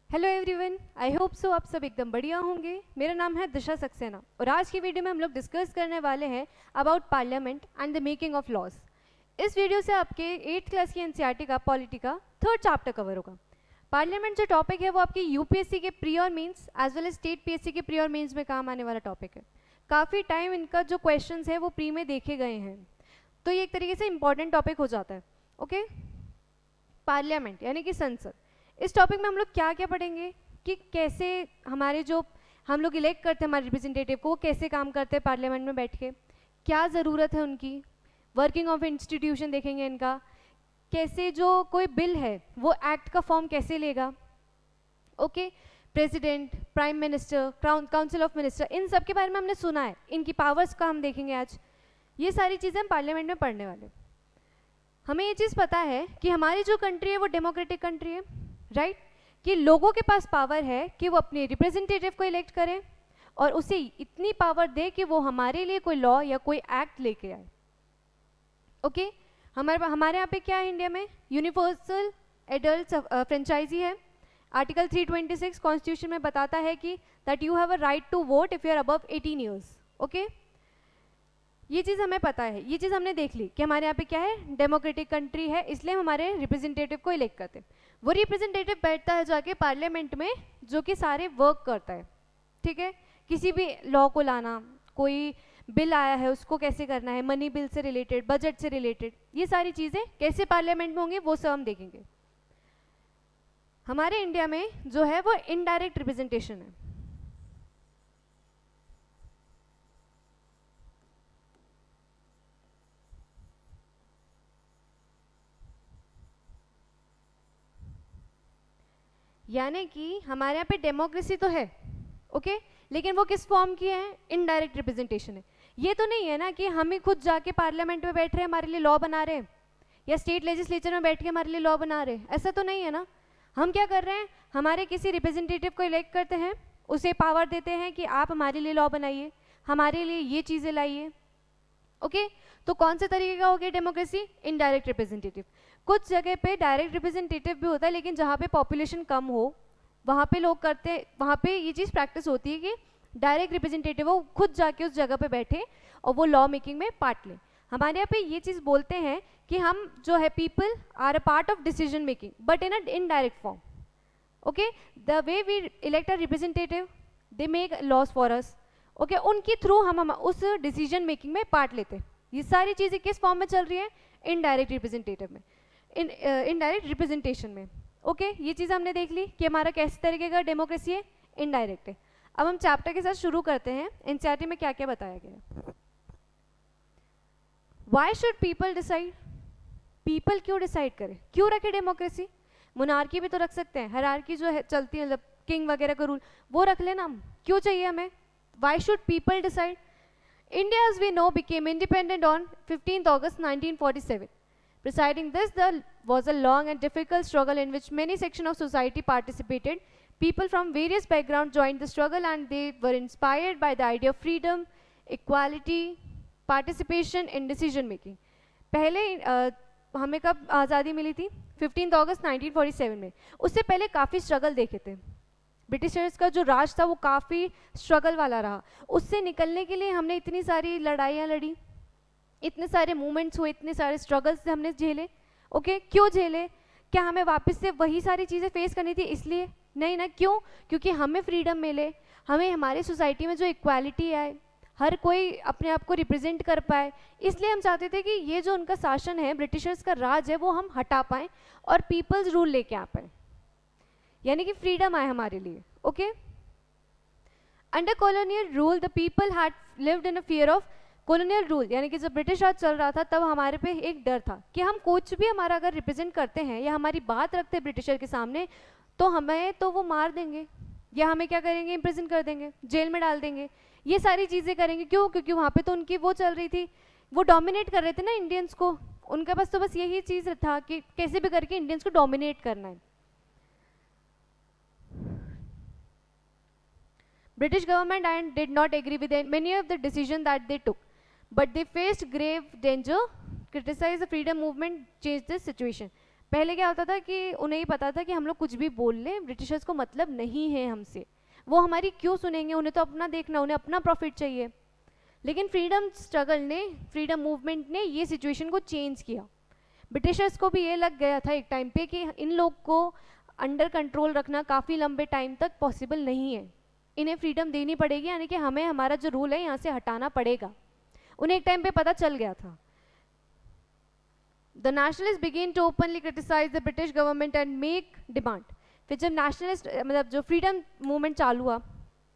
Hello everyone, आई hope सो आप सब एकदम बढ़िया होंगे। मेरा नाम है दिशा सक्सेना और आज की वीडियो में हम लोग डिस्कस करने वाले हैं about parliament and the making of laws. इस वीडियो से आपके 8th क्लास की एनसीईआरटी का पॉलिटी का थर्ड चैप्टर कवर होगा। पार्लियामेंट जो टॉपिक है वो आपकी यूपीएससी के प्री और mains as well as state PSC के प्री और मेंस में काम आने वाला टॉपिक है। काफ़ी टाइम इनका जो क्वेश्चन है वो प्री में देखे गए हैं, तो ये एक तरीके से इंपॉर्टेंट टॉपिक हो जाता है। ओके, पार्लियामेंट यानी कि संसद। इस टॉपिक में हम लोग क्या क्या पढ़ेंगे कि कैसे हमारे जो हम लोग इलेक्ट करते हैं हमारे रिप्रेजेंटेटिव को, वो कैसे काम करते हैं पार्लियामेंट में बैठ के, क्या ज़रूरत है उनकी, वर्किंग ऑफ इंस्टीट्यूशन देखेंगे इनका, कैसे जो कोई बिल है वो एक्ट का फॉर्म कैसे लेगा। Okay, president, prime minister, council of minister, इन सब के बारे में हमने सुना है, इनकी पावर्स का हम देखेंगे आज। ये सारी चीज़ें हम पार्लियामेंट में पढ़ने वाले। हमें ये चीज़ पता है कि हमारी जो कंट्री है वो डेमोक्रेटिक कंट्री है, राइट कि लोगों के पास पावर है कि वो अपने रिप्रेजेंटेटिव को इलेक्ट करें और उसे इतनी पावर दे कि वो हमारे लिए कोई लॉ या कोई एक्ट लेके आए। ओके, हमारे यहाँ पे क्या है इंडिया में, यूनिवर्सल एडल्ट फ्रेंचाइजी है। आर्टिकल 326 कॉन्स्टिट्यूशन में बताता है कि that you have a right to vote if you are above 18 years. Okay, ये चीज़ हमें पता है, ये चीज़ हमने देख ली कि हमारे यहाँ पे क्या है, डेमोक्रेटिक कंट्री है, इसलिए हम हमारे रिप्रेजेंटेटिव को इलेक्ट करते हैं। वो रिप्रेजेंटेटिव बैठता है जाके पार्लियामेंट में, जो कि सारे वर्क करता है। ठीक है, किसी भी लॉ को लाना, कोई बिल आया है उसको कैसे करना है, मनी बिल से रिलेटेड, बजट से रिलेटेड, ये सारी चीज़ें कैसे पार्लियामेंट में होंगी वो सब हम देखेंगे। हमारे इंडिया में जो है वो इनडायरेक्ट रिप्रेजेंटेशन है। यानी कि हमारे यहाँ पे डेमोक्रेसी तो है, ओके, लेकिन वो किस फॉर्म की है, इनडायरेक्ट रिप्रेजेंटेशन है। ये तो नहीं है ना कि हम ही खुद जाके पार्लियामेंट में बैठ रहे हैं हमारे लिए लॉ बना रहे हैं, या स्टेट लेजिस्लेचर में बैठ के हमारे लिए लॉ बना रहे हैं, ऐसा तो नहीं है ना। हम क्या कर रहे हैं, हमारे किसी रिप्रेजेंटेटिव को इलेक्ट करते हैं, उसे पावर देते हैं कि आप हमारे लिए लॉ बनाइए, हमारे लिए ये चीज़ें लाइए। ओके, तो कौन से तरीके का हो गया डेमोक्रेसी, इनडायरेक्ट रिप्रेजेंटेटिव। कुछ जगह पे डायरेक्ट रिप्रेजेंटेटिव भी होता है, लेकिन जहाँ पे पॉपुलेशन कम हो वहाँ पे लोग करते हैं, वहाँ पे ये चीज़ प्रैक्टिस होती है कि डायरेक्ट रिप्रेजेंटेटिव वो खुद जाके उस जगह पे बैठे और वो लॉ मेकिंग में पार्ट लें। हमारे यहाँ पे ये चीज़ बोलते हैं कि हम जो है people are a part of decision making but in a indirect form. Okay, the way we elect a representative, they make laws for us. Okay, उनके थ्रू हम उस डिसीजन मेकिंग में पार्ट लेते हैं। ये सारी चीज़ें किस फॉर्म में चल रही है, इनडायरेक्ट रिप्रेजेंटेटिव में, इनडायरेक्ट रिप्रेजेंटेशन में। ओके, ये चीज़ हमने देख ली कि हमारा कैसे तरीके का डेमोक्रेसी है, इनडायरेक्ट है। अब हम चैप्टर के साथ शुरू करते हैं। एनसीईआरटी में क्या क्या बताया गया है। Why should people decide, people क्यों डिसाइड करे, क्यों रखे डेमोक्रेसी। मोनार्की भी तो रख सकते हैं, हायरार्की जो है चलती है, मतलब किंग वगैरह का रूल, वो रख लेना, क्यों चाहिए हमें। Why should people decide. India, as we know, became independent on 15th August 1947. Presiding this was a long and difficult struggle in which many sections of society participated. People from various backgrounds joined the struggle and they were inspired by the idea of freedom, equality, participation in decision making. पहले हमें कब आज़ादी मिली थी, 15 अगस्त 1947 में। उससे पहले काफ़ी struggle देखे थे। ब्रिटिशर्स का जो राज था वो काफ़ी स्ट्रगल वाला रहा। उससे निकलने के लिए हमने इतनी सारी लड़ाइयाँ लड़ी, इतने सारे मूवमेंट्स हुए, इतने सारे स्ट्रगल्स हमने झेले। ओके, क्यों झेले, क्या हमें वापस से वही सारी चीज़ें फेस करनी थी इसलिए, नहीं ना। क्यों, क्योंकि हमें फ्रीडम मिले, हमें हमारी सोसाइटी में जो इक्वालिटी आए, हर कोई अपने आप को रिप्रेजेंट कर पाए, इसलिए हम चाहते थे कि ये जो उनका शासन है, ब्रिटिशर्स का राज है, वो हम हटा पाएँ और पीपल्स रूल लेके आ पाए, यानी कि फ्रीडम आए हमारे लिए। Okay, under colonial rule the people had lived in a fear of colonial rule, यानी कि जब ब्रिटिश राज चल रहा था तब हमारे पे एक डर था कि हम कुछ भी हमारा अगर रिप्रेजेंट करते हैं या हमारी बात रखते हैं ब्रिटिशर के सामने, तो हमें तो वो मार देंगे या हमें क्या करेंगे, इम्प्रिजन कर देंगे, जेल में डाल देंगे, ये सारी चीज़ें करेंगे। क्यों, क्योंकि वहाँ पे तो उनकी वो चल रही थी, वो डोमिनेट कर रहे थे ना इंडियंस को, उनके पास तो बस यही चीज़ था कि कैसे भी करके इंडियंस को डोमिनेट करना है। British government and did not agree with many of the decisions that they took, but they faced grave danger. Criticize the freedom movement, change this situation. पहले क्या होता था कि उन्हें ही पता था कि हम लोग कुछ भी बोल लें, ब्रिटिशर्स को मतलब नहीं है हमसे, वो हमारी क्यों सुनेंगे, उन्हें तो अपना देखना, उन्हें अपना प्रॉफिट चाहिए। लेकिन फ्रीडम स्ट्रगल ने, फ्रीडम मूवमेंट ने ये सिचुएशन को चेंज किया। ब्रिटिशर्स को भी ये लग गया था एक टाइम पे कि इन लोग को अंडर कंट्रोल रखना काफ़ी लंबे टाइम तक पॉसिबल नहीं है, इन्हें फ्रीडम देनी पड़ेगी, यानी कि हमें हमारा जो रूल है यहाँ से हटाना पड़ेगा। उन्हें एक टाइम पे पता चल गया था। The nationalists began to openly criticize the British government and make demand. फिर जब नेशनलिस्ट मतलब जो फ्रीडम मूवमेंट चालू हुआ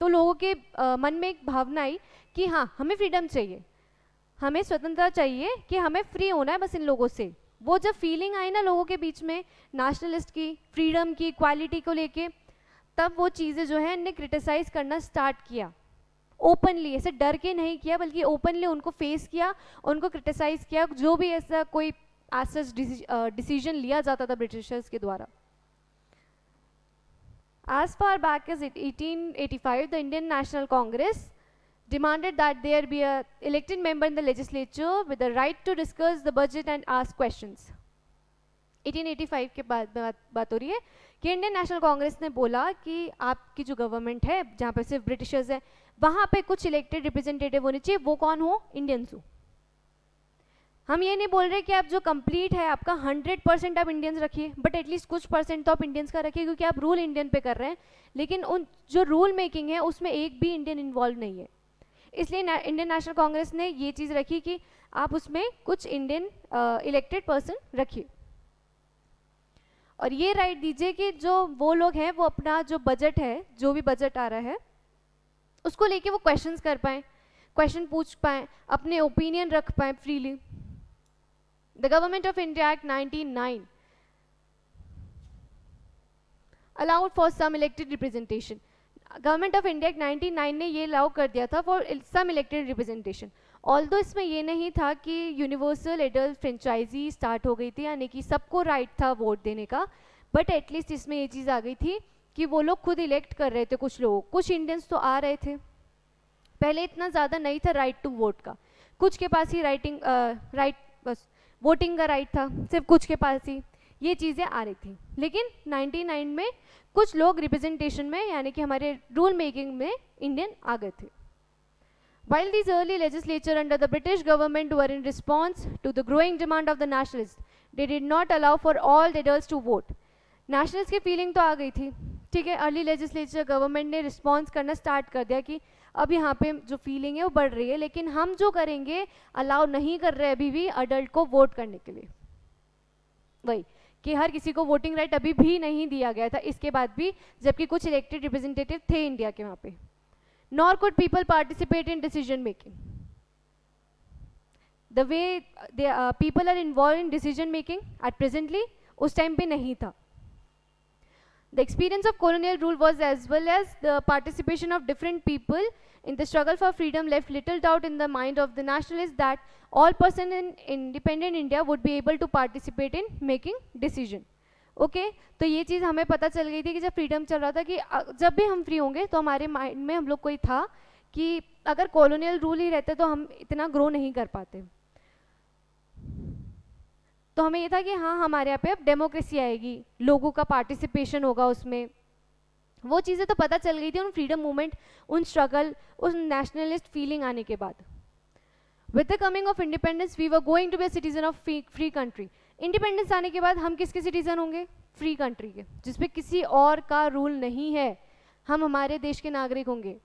तो लोगों के मन में एक भावना आई कि हाँ हमें फ्रीडम चाहिए, हमें स्वतंत्रता चाहिए, कि हमें फ्री होना है बस इन लोगों से। वो जब फीलिंग आई ना लोगों के बीच में नेशनलिस्ट की, फ्रीडम की, इक्वालिटी को लेके, तब वो चीज़ें जो है इन्हें क्रिटिसाइज करना स्टार्ट किया ओपनली, ऐसे डर के नहीं किया बल्कि ओपनली उनको फेस किया, उनको क्रिटिसाइज किया, जो भी ऐसा कोई एज डिसीजन लिया जाता था ब्रिटिशर्स के द्वारा। As far back as 1885, the Indian National Congress demanded that there be a elected member in the legislature with the right to discuss the budget and ask questions. 1885 के बाद बात हो रही है कि इंडियन नेशनल कांग्रेस ने बोला कि आपकी जो गवर्नमेंट है जहाँ पे सिर्फ ब्रिटिशर्स है, वहाँ पे कुछ इलेक्टेड रिप्रेजेंटेटिव होने चाहिए। वो कौन हो? इंडियंस हो। हम ये नहीं बोल रहे कि आप जो कंप्लीट है आपका 100% आप इंडियंस रखिए, बट एटलीस्ट कुछ परसेंट तो आप इंडियंस का रखिए, क्योंकि आप रूल इंडियन पे कर रहे हैं, लेकिन उन जो रूल मेकिंग है उसमें एक भी इंडियन इन्वॉल्व नहीं है। इसलिए इंडियन नेशनल कांग्रेस ने ये चीज़ रखी कि आप उसमें कुछ इंडियन इलेक्टेड पर्सन रखिए, और ये राइट दीजिए कि जो वो लोग हैं वो अपना जो बजट है, जो भी बजट आ रहा है उसको लेके वो क्वेश्चंस कर पाएँ, क्वेश्चन पूछ पाएँ, अपने ओपिनियन रख पाएँ freely. The Government of India Act 1909 allowed for some elected representation. Government of India Act 1909 ने ये अलाउ कर दिया था for some elected representation. Although इसमें ये नहीं था कि यूनिवर्सल एडल्ट फ्रेंचाइजी स्टार्ट हो गई थी, यानी कि सबको राइट था वोट देने का, बट एटलीस्ट इसमें ये चीज़ आ गई थी कि वो लोग खुद इलेक्ट कर रहे थे कुछ लोग, कुछ इंडियंस तो आ रहे थे। पहले इतना ज़्यादा नहीं था राइट टू वोट का, कुछ के पास ही राइट बस वोटिंग का राइट था, सिर्फ कुछ के पास ही ये चीज़ें आ रही थी। लेकिन 99 में कुछ लोग रिप्रेजेंटेशन में, यानी कि हमारे रूल मेकिंग में इंडियन आ गए थे। While these early legislature under the British government were in response to the growing demand of the nationalists, they did not allow for all adults to vote. Nationalist की feeling तो आ गई थी, ठीक है, early legislature government ने response करना start कर दिया कि अब यहाँ पे जो फीलिंग है वो बढ़ रही है, लेकिन हम जो करेंगे अलाउ नहीं कर रहे अभी भी अडल्ट को वोट करने के लिए। वही कि हर किसी को वोटिंग राइट अभी भी नहीं दिया गया था इसके बाद भी, जबकि कुछ इलेक्टेड रिप्रेजेंटेटिव थे इंडिया के वहाँ पे। Nor could people participate in decision making the way people are involve in decision making at presently, उस टाइम पे नहीं था। The experience of colonial rule was, as well as the participation of different people in the struggle for freedom, left little doubt in the mind of the nationalists that all persons in independent India would be able to participate in making decision. Okay तो ये चीज़ हमें पता चल गई थी कि जब फ्रीडम चल रहा था कि जब भी हम फ्री होंगे तो हमारे माइंड में हम लोग को ही था कि अगर कॉलोनियल रूल ही रहते तो हम इतना ग्रो नहीं कर पाते। तो हमें ये था कि हाँ हमारे यहाँ पे अब डेमोक्रेसी आएगी, लोगों का पार्टिसिपेशन होगा उसमें, वो चीज़ें तो पता चल गई थी उन फ्रीडम मूवमेंट, उन स्ट्रगल, उस नेशनलिस्ट फीलिंग आने के बाद। With the coming of independence we were going to be a citizen of free country. Independence आने के बाद हम किसके सिटीजन होंगे? फ्री कंट्री के, जिसपे किसी और का रूल नहीं है, हम हमारे देश के नागरिक होंगे।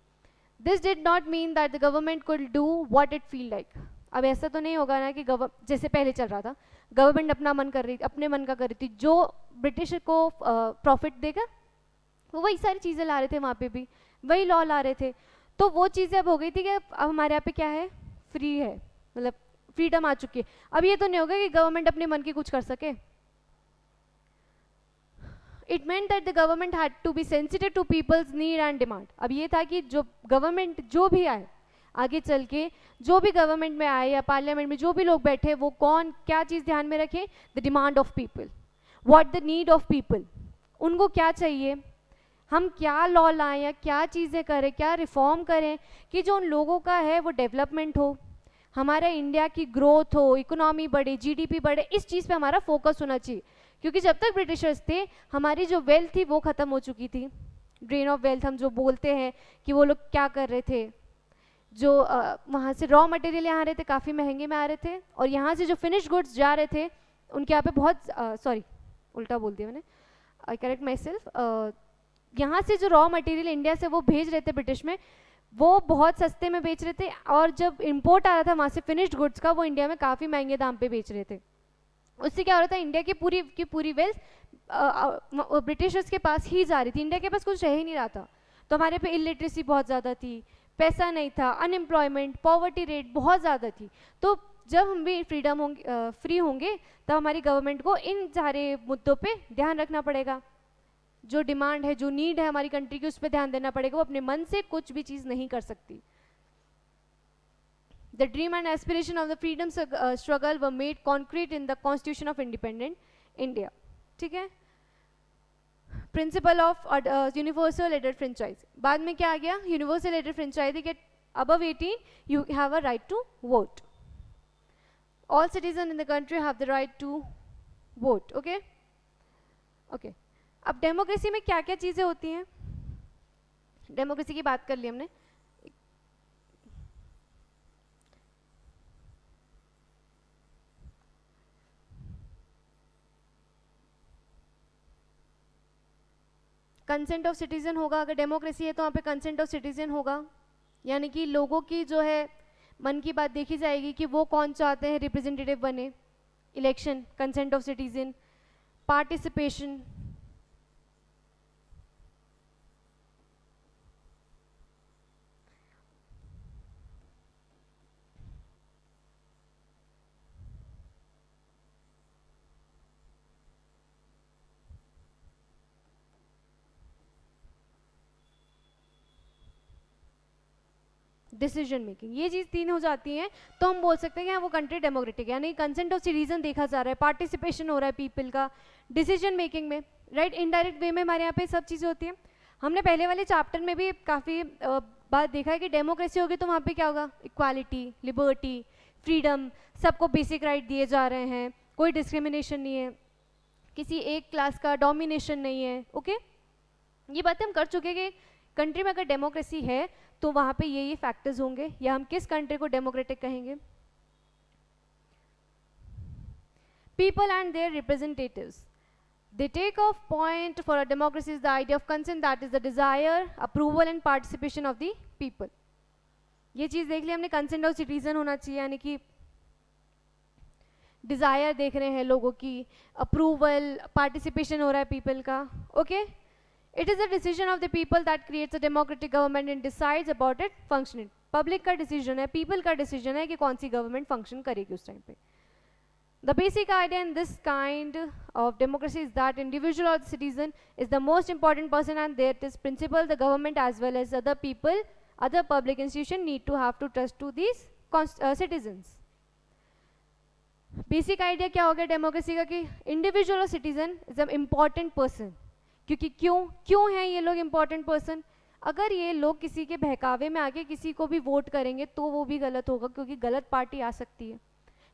This did not mean that the government could do what it feel like. अब ऐसा तो नहीं होगा ना कि जैसे पहले चल रहा था, गवर्नमेंट अपना मन कर रही, अपने मन का कर रही थी, जो ब्रिटिश को प्रॉफिट देगा वो वही सारी चीज़ें ला रहे थे, वहाँ पे भी वही लॉ ला रहे थे। तो वो चीज़ें अब हो गई थी कि अब हमारे यहाँ पे क्या है, फ्री है, मतलब फ्रीडम आ चुकी है। अब ये तो नहीं होगा कि गवर्नमेंट अपने मन की कुछ कर सके। It meant that the government had to be sensitive to people's need and demand. अब ये था कि जो गवर्नमेंट जो भी आए आगे चल के, जो भी गवर्नमेंट में आए या पार्लियामेंट में जो भी लोग बैठे, वो कौन क्या चीज़ ध्यान में रखे? The demand of people, what the need of people, उनको क्या चाहिए, हम क्या लॉ लाएं या क्या चीज़ें करें, क्या रिफॉर्म करें कि जो उन लोगों का है वो डेवलपमेंट हो, हमारे इंडिया की ग्रोथ हो, इकोनॉमी बढ़े, जीडीपी बढ़े, इस चीज़ पे हमारा फोकस होना चाहिए। क्योंकि जब तक ब्रिटिशर्स थे हमारी जो वेल्थ थी वो ख़त्म हो चुकी थी। ड्रेन ऑफ वेल्थ हम जो बोलते हैं कि वो लोग क्या कर रहे थे, जो वहाँ से रॉ मटेरियल यहाँ आ रहे थे काफ़ी महंगे में आ रहे थे, और यहाँ से जो फिनिश गुड्स जा रहे थे उनके यहाँ पे बहुत सॉरी उल्टा बोल दिया मैंने, आई करेक्ट माई सेल्फ, यहाँ से जो रॉ मटेरियल इंडिया से वो भेज रहे थे ब्रिटिश में, वो बहुत सस्ते में बेच रहे थे, और जब इंपोर्ट आ रहा था वहाँ से फिनिश्ड गुड्स का वो इंडिया में काफ़ी महंगे दाम पे बेच रहे थे। उससे क्या हो रहा था, इंडिया की पूरी वेल्थ ब्रिटिशर्स के पास ही जा रही थी, इंडिया के पास कुछ रह ही नहीं रहा था। तो हमारे पे इलिटरेसी बहुत ज़्यादा थी, पैसा नहीं था, अनएम्प्लॉयमेंट, पॉवर्टी रेट बहुत ज़्यादा थी। तो जब हम भी फ्री होंगे तब हमारी गवर्नमेंट को इन सारे मुद्दों पे ध्यान रखना पड़ेगा, जो डिमांड है, जो नीड है हमारी कंट्री की, उस पर ध्यान देना पड़ेगा। वो अपने मन से कुछ भी चीज़ नहीं कर सकती। The dream and aspiration of the freedom struggle were made concrete in the Constitution of Independent India. ठीक है, प्रिंसिपल ऑफ यूनिवर्सल एडेड फ्रेंचाइज। बाद में क्या आ गया, यूनिवर्सल एडेड फ्रेंचाइज के above 18 you have a right to vote. All citizens in the country have the right to vote. Okay? Okay. अब डेमोक्रेसी में क्या क्या चीज़ें होती हैं, डेमोक्रेसी की बात कर ली हमने। कंसेंट ऑफ सिटीजन होगा, अगर डेमोक्रेसी है तो वहाँ पे कंसेंट ऑफ सिटीजन होगा, यानी कि लोगों की जो है मन की बात देखी जाएगी कि वो कौन चाहते हैं रिप्रेजेंटेटिव बने। Election, consent of citizen, participation, decision making, ये चीज़ तीन हो जाती हैं तो हम बोल सकते हैं कि हाँ वो कंट्री डेमोक्रेटिक है, यानी कंसेंट ऑफ सिटीजन देखा जा रहा है, पार्टिसिपेशन हो रहा है पीपल का डिसीजन मेकिंग में, राइट। इनडायरेक्ट वे में हमारे यहाँ पे सब चीज़ें होती हैं। हमने पहले वाले चैप्टर में भी काफ़ी बात देखा है कि डेमोक्रेसी होगी तो वहाँ पे क्या होगा, इक्वालिटी, लिबर्टी, फ्रीडम, सबको बेसिक राइट दिए जा रहे हैं, कोई डिस्क्रिमिनेशन नहीं है, किसी एक क्लास का डोमिनेशन नहीं है। ओके, ये बातें हम कर चुके हैं कि कंट्री में अगर डेमोक्रेसी है तो वहाँ पे ये फैक्टर्स होंगे, या हम किस कंट्री को डेमोक्रेटिक कहेंगे। People and their representatives, they take off point for a democracy is the idea of consent, that is the desire, approval and participation of the people. ये चीज़ देख ली हमने, कंसेंट ऑफ सिटीजन होना चाहिए, यानी कि desire देख रहे हैं लोगों की, अप्रूवल, पार्टिसिपेशन हो रहा है पीपल का। Okay, it is a decision of the people that creates a democratic government and decides about it functioning. Public का डिसीजन है, पीपल का डिसीजन है कि कौन सी गवर्नमेंट फंक्शन करेगी उस टाइम पे। The basic idea in this kind of democracy is that individual or the citizen is the most important person, and that is principle the government as well as other people, other public institution need to have to trust to these citizens. Basic idea क्या हो गया democracy का कि individual और citizen is a important person. क्योंकि क्यों हैं ये लोग इम्पॉर्टेंट पर्सन, अगर ये लोग किसी के बहकावे में आके किसी को भी वोट करेंगे तो वो भी गलत होगा, क्योंकि गलत पार्टी आ सकती है,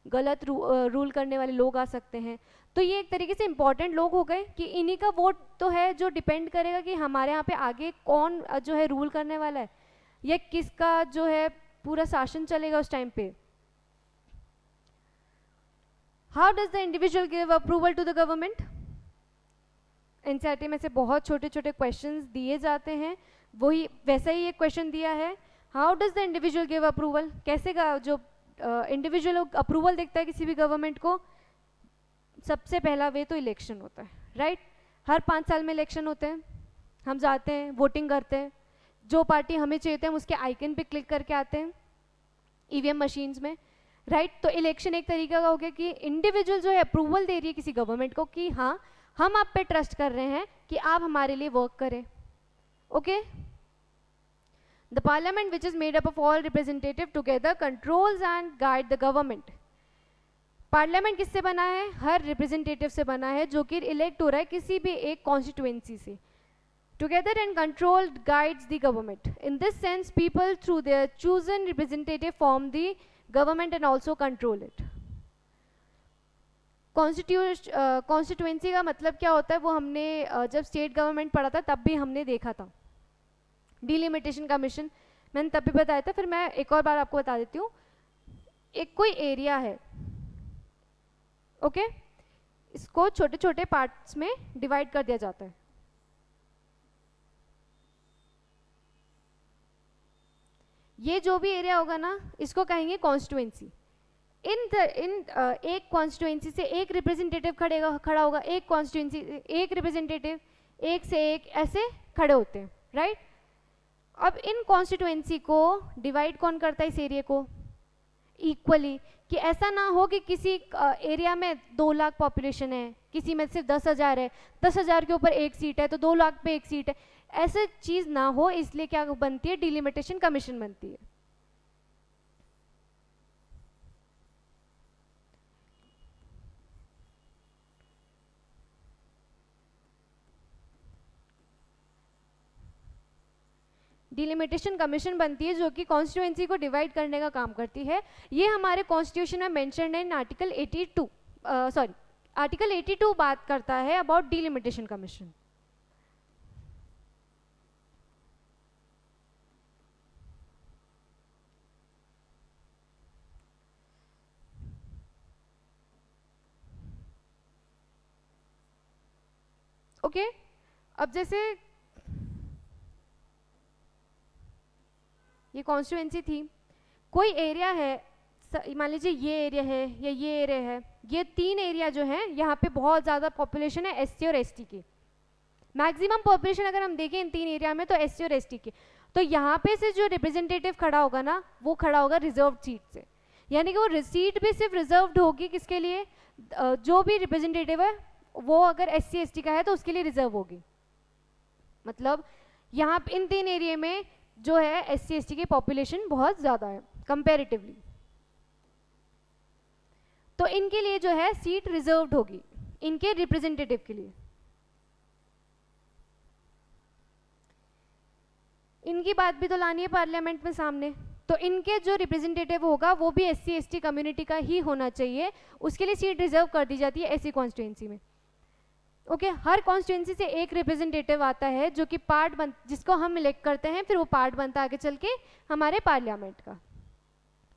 गलत रूल करने वाले लोग आ सकते हैं। तो ये एक तरीके से इम्पॉर्टेंट लोग हो गए कि इन्हीं का वोट तो है जो डिपेंड करेगा कि हमारे यहाँ पे आगे कौन जो है रूल करने वाला है, या किसका जो है पूरा शासन चलेगा उस टाइम पे। How does the individual give approval to the government. NCERT में से बहुत छोटे छोटे क्वेश्चंस दिए जाते हैं, वही वैसा ही एक क्वेश्चन दिया है, how does the individual give approval, कैसे का जो इंडिविजुअल अप्रूवल देखता है किसी भी गवर्नमेंट को। सबसे पहला वे तो इलेक्शन होता है, राइट। हर 5 साल में इलेक्शन होते हैं, हम जाते हैं, वोटिंग करते हैं, जो पार्टी हमें चाहिए हम उसके आइकन पे क्लिक करके आते हैं ईवीएम मशीन्स में, राइट। तो इलेक्शन एक तरीका का हो गया कि इंडिविजुअल जो है अप्रूवल दे रही है किसी गवर्नमेंट को कि हाँ हम आप पे ट्रस्ट कर रहे हैं कि आप हमारे लिए वर्क करें। Okay, The parliament, which is made up of all representatives together, controls and guide the government. Parliament किससे बना है, हर रिप्रेजेंटेटिव से बना है जो कि इलेक्ट हो रहा है किसी भी एक कॉन्स्टिट्यूएंसी से। Together and control guides the government. In this sense, people through their chosen representative form the government and also control it. Constituency का मतलब क्या होता है वो हमने जब स्टेट गवर्नमेंट पढ़ा था तब भी हमने देखा था। डिलिमिटेशन कमीशन मैंने तब भी बताया था, फिर मैं एक और बार आपको बता देती हूँ। एक कोई एरिया है, ओके, इसको छोटे छोटे पार्ट्स में डिवाइड कर दिया जाता है। ये जो भी एरिया होगा ना इसको कहेंगे कॉन्स्टिट्यूएंसी। एक कॉन्स्टिट्यूएंसी से एक रिप्रेजेंटेटिव खड़ा होगा, एक कॉन्स्टिट्यूएंसी एक रिप्रेजेंटेटिव, एक से एक ऐसे खड़े होते हैं, राइट। अब इन कॉन्स्टिट्यूएंसी को डिवाइड कौन करता है इस एरिया को इक्वली, कि ऐसा ना हो कि किसी एरिया में 2 लाख पॉपुलेशन है, किसी में सिर्फ 10,000 है, 10,000 के ऊपर एक सीट है तो 2 लाख पे एक सीट है, ऐसे चीज ना हो, इसलिए क्या बनती है, डिलिमिटेशन कमीशन बनती है। डिलिमिटेशन कमीशन बनती है जो कि कॉन्स्टिट्यूएंसी को डिवाइड करने का काम करती है। ये हमारे कॉन्स्टिट्यूशन में मेंशन्ड है इन आर्टिकल 82, आर्टिकल 82 बात करता है अबाउट डिलिमिटेशन कमीशन। ओके, अब जैसे ये कॉन्स्टिट्यूएंसी थी, कोई एरिया है, मान लीजिए ये एरिया है या ये एरिया है, ये 3 एरिया जो है यहाँ पे बहुत ज़्यादा पॉपुलेशन है एससी और एसटी की। मैक्सिमम पॉपुलेशन अगर हम देखें इन 3 एरिया में तो एससी और एसटी की, तो यहाँ पे से जो रिप्रेजेंटेटिव खड़ा होगा ना वो खड़ा होगा रिजर्व सीट से, यानी कि वो सीट भी सिर्फ रिजर्व्ड होगी किसके लिए, जो भी रिप्रेजेंटेटिव है वो अगर एससी एसटी का है तो उसके लिए रिजर्व होगी। मतलब यहाँ इन 3 एरिया में जो है एससी एसटी की पॉपुलेशन बहुत ज़्यादा है कंपैरेटिवली, तो इनके लिए जो है सीट रिजर्व्ड होगी इनके रिप्रेजेंटेटिव के लिए। इनकी बात भी तो लानी है पार्लियामेंट में सामने, तो इनके जो रिप्रेजेंटेटिव होगा वो भी एससी एसटी कम्युनिटी का ही होना चाहिए, उसके लिए सीट रिजर्व कर दी जाती है ऐसी कॉन्स्टिट्यूएंसी में। ओके, हर कॉन्स्टिट्यूएंसी से एक रिप्रेजेंटेटिव आता है जो कि जिसको हम इलेक्ट करते हैं, फिर वो पार्ट बनता है आगे चल के हमारे पार्लियामेंट का।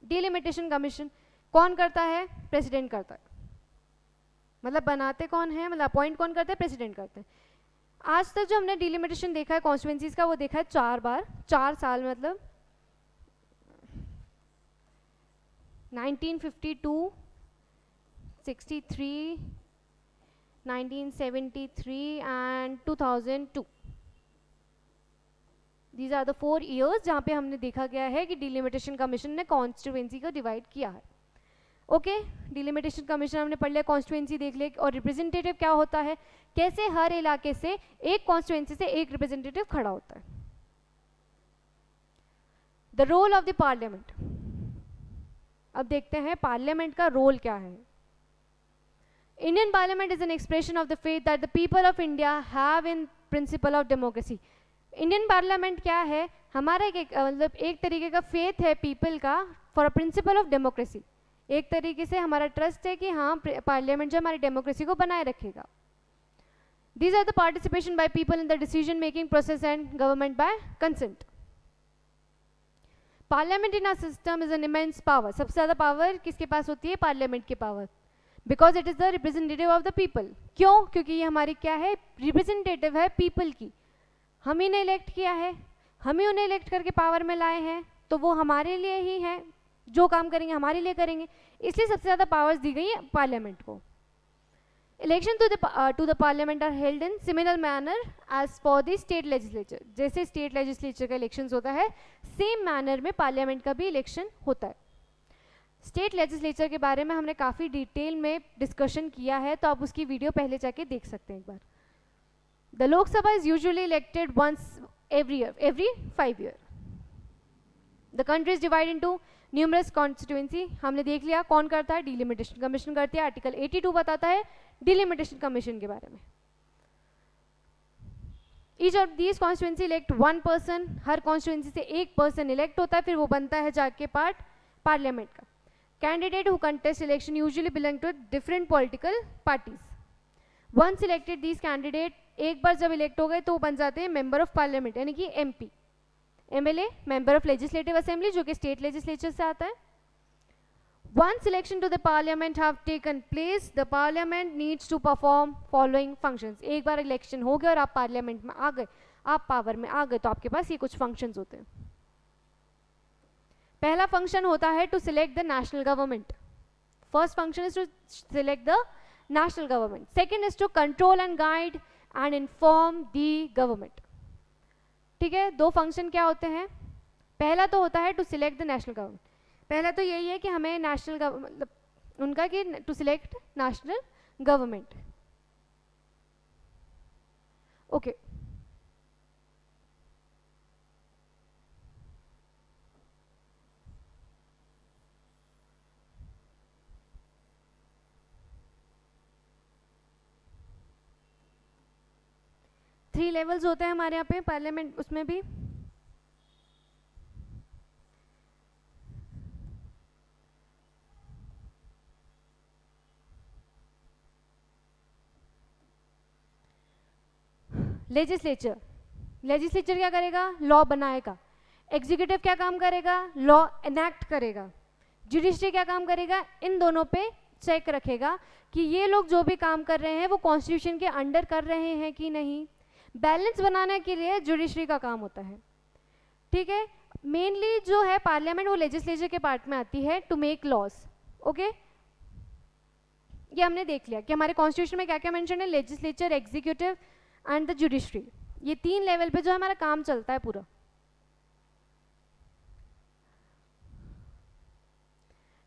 डिलिमिटेशन कमीशन कौन करता है, प्रेसिडेंट करता है, मतलब बनाते कौन है, मतलब अपॉइंट कौन करते हैं, प्रेसिडेंट करते हैं। आज तक जो हमने डिलिमिटेशन देखा है कॉन्स्टिट्यूएंसीज का वो देखा है 4 बार, 4 साल, मतलब 1952, 63, 1973 and 2002। These are the 4 years जहाँ पे हमने देखा गया है कि डिलिमिटेशन कमीशन ने कॉन्स्टिट्यूएंसी को डिवाइड किया है। ओके, डिलिमिटेशन कमीशन हमने पढ़ लिया, कॉन्स्टिट्यूएंसी देख लिया, और रिप्रेजेंटेटिव क्या होता है, कैसे हर इलाके से एक कॉन्स्टिट्यूएंसी से एक रिप्रेजेंटेटिव खड़ा होता है। The role of the parliament, अब देखते हैं पार्लियामेंट का रोल क्या है। Indian Parliament is an expression of the faith that the people of India have in principle of democracy। Indian Parliament क्या है, हमारा मतलब एक तरीके का फेथ है पीपल का for a principle of democracy. एक तरीके से हमारा ट्रस्ट है कि हाँ पार्लियामेंट जो हमारी डेमोक्रेसी को बनाए रखेगा। These are the participation by people in the decision making process and government by consent। Parliament in our system is an immense power, सबसे ज़्यादा पावर किसके पास होती है, पार्लियामेंट की power, because it is the representative of the people. क्यों, क्योंकि ये हमारी क्या है, रिप्रेजेंटेटिव है पीपल की, हम ही ने इलेक्ट किया है, हम ही उन्हें इलेक्ट करके पावर में लाए हैं, तो वो हमारे लिए ही है, जो काम करेंगे हमारे लिए करेंगे, इसलिए सबसे ज़्यादा पावर्स दी गई है पार्लियामेंट को। Election to the parliament are held in similar manner as for the state legislature. जैसे स्टेट लेजिस्लेचर का इलेक्शन होता है सेम मैनर में पार्लियामेंट का भी इलेक्शन होता है। स्टेट लेजिस्लेचर के बारे में हमने काफ़ी डिटेल में डिस्कशन किया है, तो आप उसकी वीडियो पहले जाके देख सकते हैं एक बार। The Lok Sabha is usually elected once every 5 years। The country is divide into numerous constituency, हमने देख लिया कौन करता है, डिलिमिटेशन कमीशन करती है। आर्टिकल 82 बताता है डिलिमिटेशन कमीशन के बारे में। Each of these constituency elect 1 person, her constituency से एक पर्सन इलेक्ट होता है, फिर वो बनता है जाके पार्लियामेंट का। Candidate who contest election usually belong to different political parties. Once elected, these candidate एक बार जब इलेक्ट हो गए तो वो बन जाते हैं मेंबर ऑफ पार्लियामेंट, यानी कि MP. MLA member of legislative assembly, जो कि स्टेट लेजिस्लेचर से आता है. Once election to the parliament have taken place, the parliament needs to perform following functions. एक बार इलेक्शन हो गया और आप पार्लियामेंट में आ गए, आप पावर में आ गए, तो आपके पास ये कुछ फंक्शंस होते हैं. पहला फंक्शन होता है to select the national government. First function is to select the national government. Second is to control and guide and inform the government. ठीक है, दो फंक्शन क्या होते हैं. पहला तो होता है to select the national government. पहला तो यही है कि हमें नेशनल मतलब उनका कि to select national government. Okay, three levels होते हैं हमारे यहाँ पे पार्लियामेंट, उसमें भी लेजिस्लेचर. लेजिस्लेचर क्या करेगा, लॉ बनाएगा. एग्जीक्यूटिव क्या काम करेगा, लॉ एनैक्ट करेगा. जुडिशरी क्या काम करेगा, इन दोनों पे चेक रखेगा कि ये लोग जो भी काम कर रहे हैं वो कॉन्स्टिट्यूशन के अंडर कर रहे हैं कि नहीं. बैलेंस बनाने के लिए जुडिशरी का काम होता है. ठीक है, मेनली जो है पार्लियामेंट वो लेजिस्लेचर के पार्ट में आती है टू मेक लॉज. ओके, ये हमने देख लिया कि हमारे कॉन्स्टिट्यूशन में क्या क्या मेंशन है, legislature, executive and the judiciary. ये तीन लेवल पे जो हमारा काम चलता है पूरा.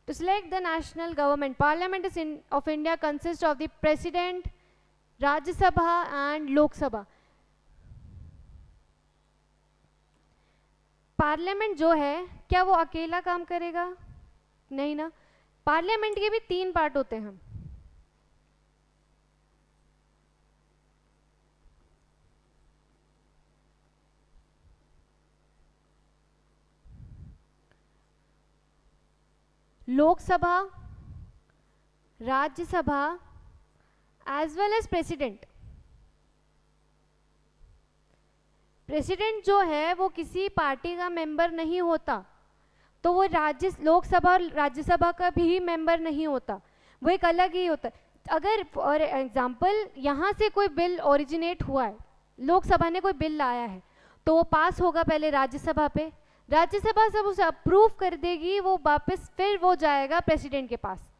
To select the national government, Parliament of India consists of the President, Rajya Sabha and Lok Sabha. Parliament जो है क्या वो अकेला काम करेगा, नहीं ना. पार्लियामेंट के भी तीन पार्ट होते हैं. Lok Sabha, Rajya Sabha as well as president. President जो है वो किसी पार्टी का मेंबर नहीं होता, तो वो लोकसभा और राज्यसभा का भी मेंबर नहीं होता, वो एक अलग ही होता है. अगर फॉर एग्जांपल यहाँ से कोई बिल ओरिजिनेट हुआ है, लोकसभा ने कोई बिल लाया है, तो वो पास होगा पहले राज्यसभा पे. राज्यसभा सब उसे अप्रूव कर देगी, वो वापस फिर वो जाएगा प्रेसिडेंट के पास.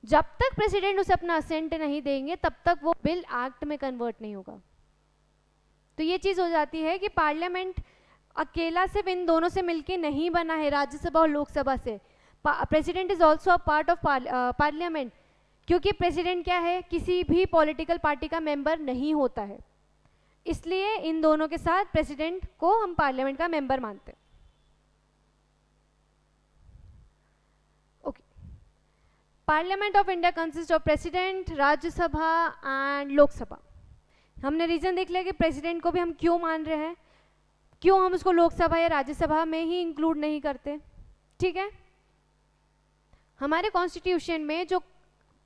जब तक प्रेसिडेंट उसे अपना असेंट नहीं देंगे तब तक वो बिल एक्ट में कन्वर्ट नहीं होगा. तो ये चीज़ हो जाती है कि पार्लियामेंट अकेला सिर्फ इन दोनों से मिलके नहीं बना है, राज्यसभा और लोकसभा से. President is also a part of parliament, क्योंकि प्रेसिडेंट क्या है, किसी भी पॉलिटिकल पार्टी का मेंबर नहीं होता है, इसलिए इन दोनों के साथ प्रेसिडेंट को हम पार्लियामेंट का मेंबर मानते हैं. Parliament of India consist of president, Rajya Sabha and Lok Sabha. हमने रीजन देख लिया कि प्रेसिडेंट को भी हम क्यों मान रहे हैं, क्यों हम उसको लोकसभा या राज्यसभा में ही इंक्लूड नहीं करते. ठीक है, हमारे कॉन्स्टिट्यूशन में जो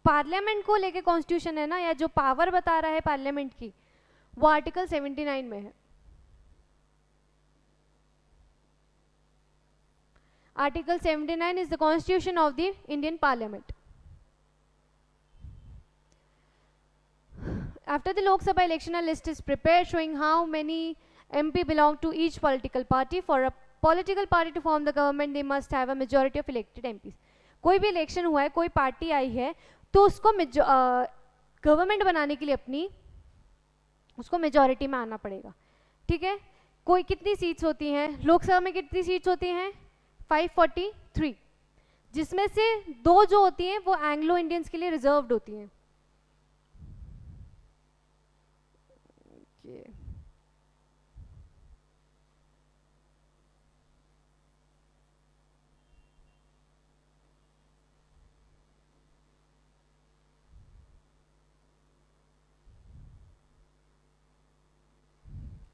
पार्लियामेंट को लेके कॉन्स्टिट्यूशन है ना, या जो पावर बता रहा है पार्लियामेंट की, वो आर्टिकल 79 में है. Article 79 is the constitution of the Indian parliament. After the Lok Sabha election, a list is prepared showing how many MP belong to each political party. For a political party to form the government, they must have a majority of elected MPs. कोई भी election हुआ है, कोई party आई है, तो उसको government बनाने के लिए अपनी उसको मेजॉरिटी में आना पड़ेगा. ठीक है, कोई कितनी सीट्स होती हैं लोकसभा में, कितनी सीट्स होती हैं 543, जिसमें से दो जो होती हैं वो एंग्लो इंडियंस के लिए रिजर्व्ड होती हैं.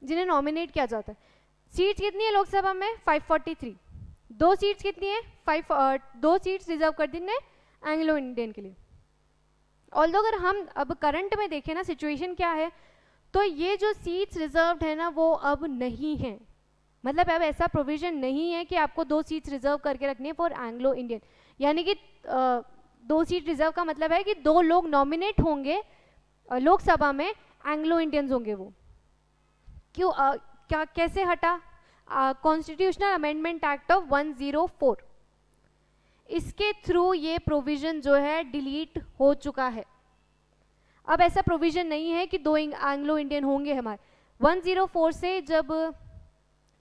जिन्हें नॉमिनेट किया जाता है. सीट कितनी है लोकसभा में 543. दो सीट्स कितनी है? 5, 2 सीट्स रिजर्व कर दी ने एंग्लो इंडियन के लिए। ऑल्दो अगर हम अब करंट में देखें ना सिचुएशन क्या है, तो ये जो सीट्स रिजर्व्ड है ना वो अब नहीं है, मतलब अब ऐसा प्रोविजन नहीं है कि आपको 2 सीट्स रिजर्व करके रखनी है फॉर एंग्लो इंडियन। यानी कि 2 सीट रिजर्व का मतलब है कि 2 लोग नॉमिनेट होंगे लोकसभा में, एंग्लो इंडियंस होंगे वो। क्यों क्या कैसे हटा? कॉन्स्टिट्यूशनल अमेंडमेंट एक्ट ऑफ 104, इसके थ्रू ये प्रोविजन जो है डिलीट हो चुका है। अब ऐसा प्रोविजन नहीं है कि 2 एंग्लो इंडियन होंगे हमारे। 104 से जब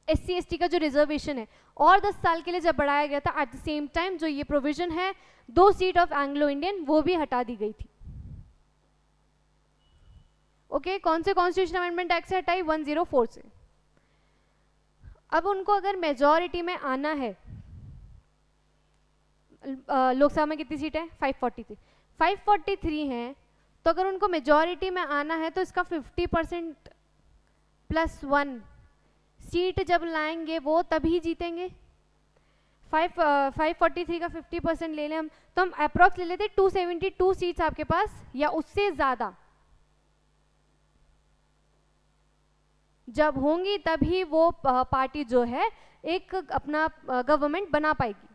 SC ST का जो रिजर्वेशन है और 10 साल के लिए जब बढ़ाया गया था, एट द सेम टाइम जो ये प्रोविजन है 2 सीट ऑफ एंग्लो इंडियन वो भी हटा दी गई थी। ओके, कौन से कॉन्स्टिट्यूशन अमेंडमेंट एक्ट से हटाई? 104 से। अब उनको अगर मेजॉरिटी में आना है, लोकसभा में कितनी सीट है? 543। 543 है, तो अगर उनको मेजॉरिटी में आना है तो इसका 50% +1 सीट जब लाएंगे वो तभी जीतेंगे। 543 का 50% ले लें हम, तो हम अप्रॉक्स ले लेते 272 सीट्स आपके पास या उससे ज़्यादा जब होंगी तभी वो पार्टी जो है एक अपना गवर्नमेंट बना पाएगी।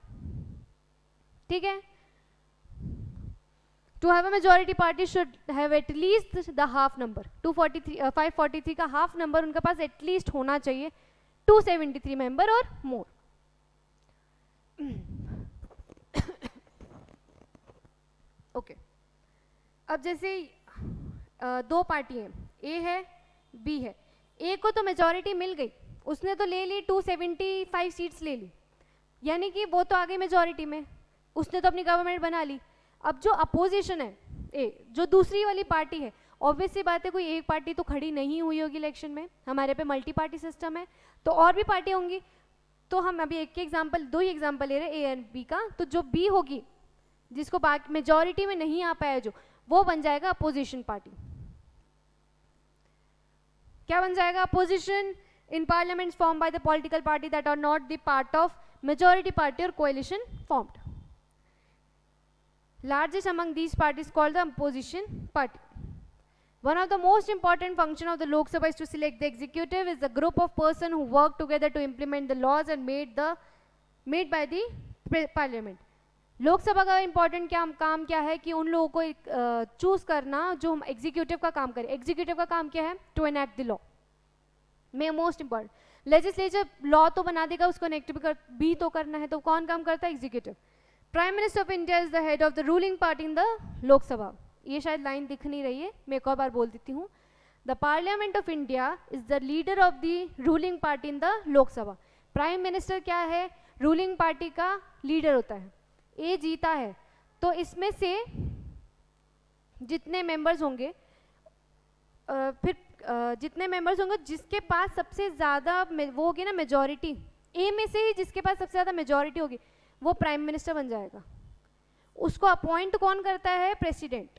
ठीक है, to have a majority party should have at least the half number. 543 का हाफ नंबर उनके पास एटलीस्ट होना चाहिए, 273 मेंबर और मोर। ओके, अब जैसे 2 पार्टी हैं, ए है बी है। ए को तो मेजॉरिटी मिल गई, उसने तो ले ली 275 सीट्स ले ली, यानी कि वो तो आ गई मेजॉरिटी में, उसने तो अपनी गवर्नमेंट बना ली। अब जो अपोजिशन है ए, जो दूसरी वाली पार्टी है, ऑब्वियस सी बात है कोई एक पार्टी तो खड़ी नहीं हुई होगी इलेक्शन में, हमारे पे मल्टी पार्टी सिस्टम है तो और भी पार्टी होंगी। तो हम अभी एक एग्जांपल, 2 ही एग्जांपल ले रहे हैं ए एंड बी का। तो जो बी होगी जिसको मेजॉरिटी में नहीं आ पाया जो, वो बन जाएगा अपोजिशन पार्टी। क्या बन जाएगा? Opposition in parliament form by the political party that are not the part of majority party और coalition formed. Largest among these parties called the opposition party. One of the most important function of the Lok Sabha is to select the executive, is the group of person who work together to implement the laws and made by the parliament. लोक सभा का important काम क्या है कि उन लोगों को चूज करना जो हम एग्जीक्यूटिव का काम करें। एग्जीक्यूटिव का काम क्या है? टू एनैक्ट द लॉ में मोस्ट इंपॉर्टेंट। लेजिस्लेचर लॉ तो बना देगा, उसको एनेक्ट भी तो करना है, तो कौन काम करता है? Executive. Prime minister of India is the head of the ruling party in the लोक सभा। ये शायद लाइन दिख नहीं रही है, मैं एक और बार बोल देती हूँ। The parliament of India is the leader of the ruling party in the लोक सभा। प्राइम मिनिस्टर क्या है? रूलिंग पार्टी का लीडर होता है। ए जीता है तो इसमें से जितने मेंबर्स होंगे जितने मेंबर्स होंगे जिसके पास सबसे ज़्यादा वो होगी ना मेजॉरिटी, ए में से ही जिसके पास सबसे ज़्यादा मेजॉरिटी होगी वो प्राइम मिनिस्टर बन जाएगा। उसको अपॉइंट कौन करता है? प्रेसिडेंट।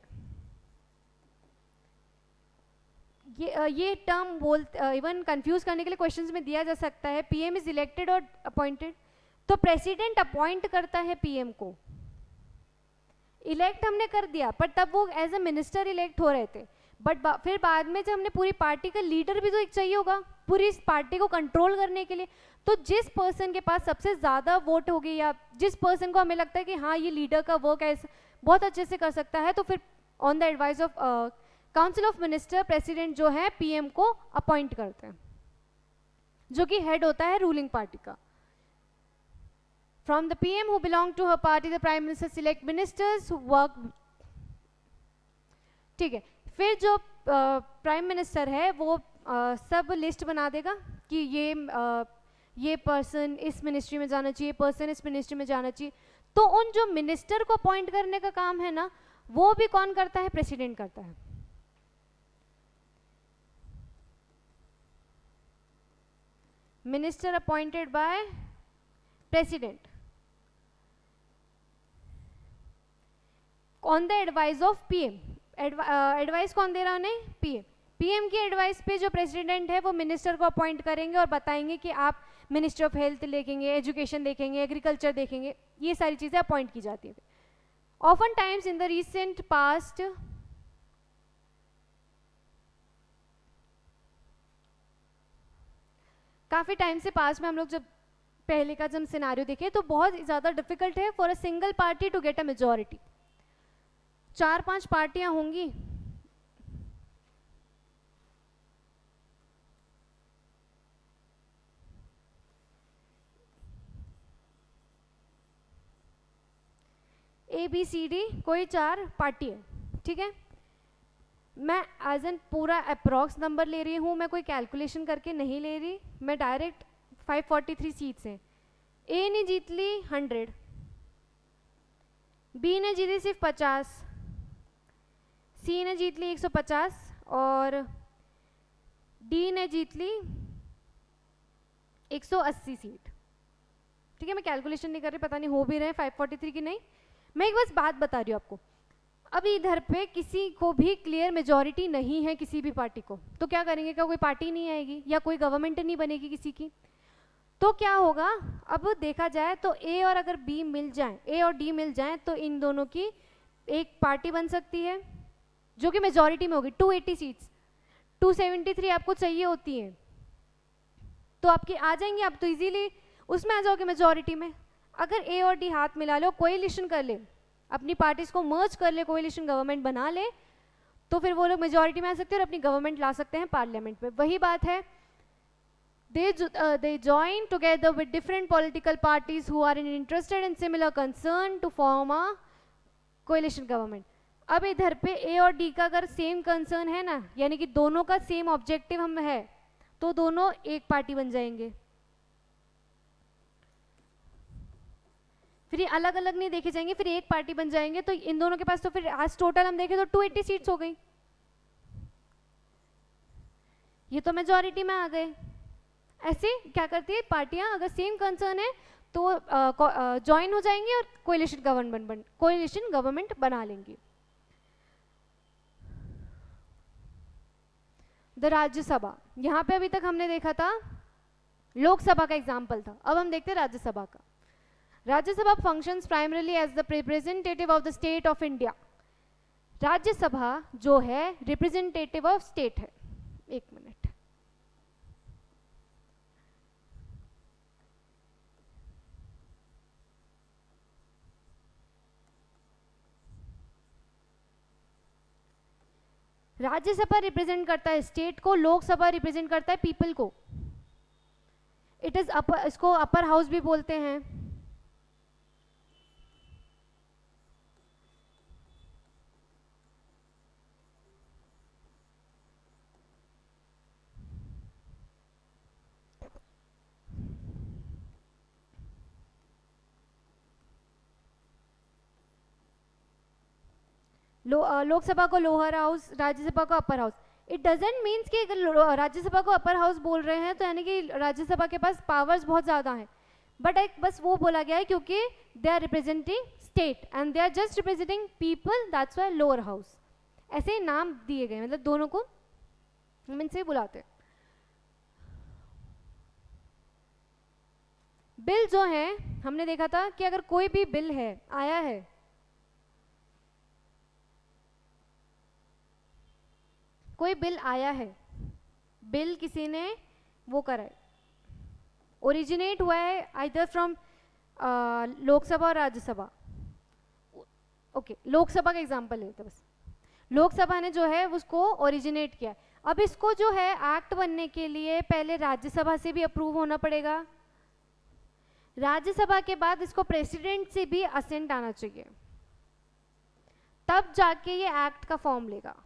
ये टर्म इवन कंफ्यूज करने के लिए क्वेश्चंस में दिया जा सकता है। पीएम इज इलेक्टेड और अपॉइंटेड, तो प्रेसिडेंट अपॉइंट करता है पीएम को। इलेक्ट हमने कर दिया, पर तब वो एज अ मिनिस्टर इलेक्ट हो रहे थे, बट फिर बाद में जब हमने पूरी पार्टी का लीडर भी तो एक चाहिए होगा पूरी इस पार्टी को कंट्रोल करने के लिए। तो जिस पर्सन के पास सबसे ज़्यादा वोट होगी या जिस पर्सन को हमें लगता है कि हाँ ये लीडर का वर्क ऐसे बहुत अच्छे से कर सकता है, तो फिर on the advice of council of minister president जो है पीएम को अपॉइंट करते हैं, जो कि हेड होता है रूलिंग पार्टी का। From the PM who belong to her party, the Prime Minister select ministers who work. ठीक है, फिर जो प्राइम मिनिस्टर है वो सब लिस्ट बना देगा कि ये पर्सन इस मिनिस्ट्री में जाना चाहिए, पर्सन इस मिनिस्ट्री में जाना चाहिए। तो उन जो मिनिस्टर को अपॉइंट करने का काम है ना, वो भी कौन करता है? प्रेसिडेंट करता है। Minister appointed by president on the advice of PM. Advice कौन दे रहा है उन्हें? पीएम। पीएम की एडवाइस पे जो प्रेसिडेंट है वो मिनिस्टर को अपॉइंट करेंगे और बताएंगे कि आप मिनिस्ट्री ऑफ हेल्थ देखेंगे, एजुकेशन देखेंगे, एग्रीकल्चर देखेंगे, ये सारी चीज़ें अपॉइंट की जाती है. Often times in the recent past काफ़ी टाइम से पास में हम लोग जब पहले का जब सिनारियो देखें तो बहुत ज़्यादा डिफिकल्ट है for a single party to get a majority. 4-5 पार्टियां होंगी, ABCD कोई 4 पार्टी है, ठीक है. मैं एज एन पूरा अप्रॉक्स नंबर ले रही हूँ, मैं कोई कैलकुलेशन करके नहीं ले रही, मैं डायरेक्ट 543 सीट्स हैं. ए ने जीत ली 100, बी ने जीती सिर्फ 50, सी ने जीत ली 150 और डी ने जीत ली 180 सीट. ठीक है, मैं कैलकुलेशन नहीं कर रही, पता नहीं हो भी रहे 543 की नहीं. मैं एक बस बात बता रही हूँ आपको. अभी इधर पे किसी को भी क्लियर मेजॉरिटी नहीं है किसी भी पार्टी को, तो क्या करेंगे? क्या कोई पार्टी नहीं आएगी या कोई गवर्नमेंट नहीं बनेगी किसी की? तो क्या होगा? अब देखा जाए तो ए और अगर बी मिल जाए, ए और डी मिल जाए, तो इन दोनों की एक पार्टी बन सकती है जो कि मेजॉरिटी में होगी. 280 सीट्स, 273 आपको चाहिए होती है, तो आपकी आ जाएंगी, आप तो इजीली उसमें आ जाओगे मेजॉरिटी में. अगर ए और डी हाथ मिला लो, कोएलिशन कर ले, अपनी पार्टीज को मर्ज कर ले, कोएलिशन गवर्नमेंट बना ले, तो फिर वो लोग मेजॉरिटी में आ सकते हैं और अपनी गवर्नमेंट ला सकते हैं पार्लियामेंट में. वही बात है, they join together with different political parties who are interested in similar concern to form a coalition government. अब इधर पे ए और डी का अगर सेम कंसर्न है ना, यानी कि दोनों का सेम ऑब्जेक्टिव हम है, तो दोनों एक पार्टी बन जाएंगे. फिर अलग अलग नहीं देखे जाएंगे, फिर एक पार्टी बन जाएंगे. तो इन दोनों के पास तो फिर आज टोटल हम देखें तो 280 सीट्स हो गई, ये तो मेजॉरिटी में आ गए. ऐसे क्या करती है पार्टियां, अगर सेम कंसर्न है तो ज्वाइन हो जाएंगी और कोएलिशन गवर्नमेंट बना लेंगी. द राज्यसभा, यहाँ पे अभी तक हमने देखा था लोकसभा का एग्जाम्पल था, अब हम देखते हैं राज्यसभा का. Rajya Sabha functions primarily as the representative of the state of India. Rajya Sabha जो है रिप्रेजेंटेटिव ऑफ स्टेट है. एक मिनट, राज्यसभा रिप्रेजेंट करता है स्टेट को, लोकसभा रिप्रेजेंट करता है पीपल को. इट इज अपर, इसको अपर हाउस भी बोलते हैं. लोकसभा को लोअर हाउस, राज्यसभा को upper house. It doesn't means कि अगर राज्यसभा को अपर हाउस बोल रहे हैं तो यानी कि राज्यसभा के पास पावर्स बहुत ज़्यादा हैं, बट एक बस वो बोला गया है क्योंकि they are representing state and they are just representing people, that's why lower house. ऐसे नाम दिए गए, मतलब दोनों को हम इनसे बुलाते हैं. बिल जो है हमने देखा था कि अगर कोई भी बिल है आया है, कोई बिल आया है, बिल किसी ने वो करा है, ओरिजिनेट हुआ है आइदर फ्रॉम लोकसभा और राज्यसभा. ओके, लोकसभा का एग्जांपल लेते हैं बस. लोकसभा ने जो है उसको ओरिजिनेट किया. अब इसको जो है एक्ट बनने के लिए पहले राज्यसभा से भी अप्रूव होना पड़ेगा, राज्यसभा के बाद इसको प्रेसिडेंट से भी असेंट आना चाहिए, तब जाके ये एक्ट का फॉर्म लेगा.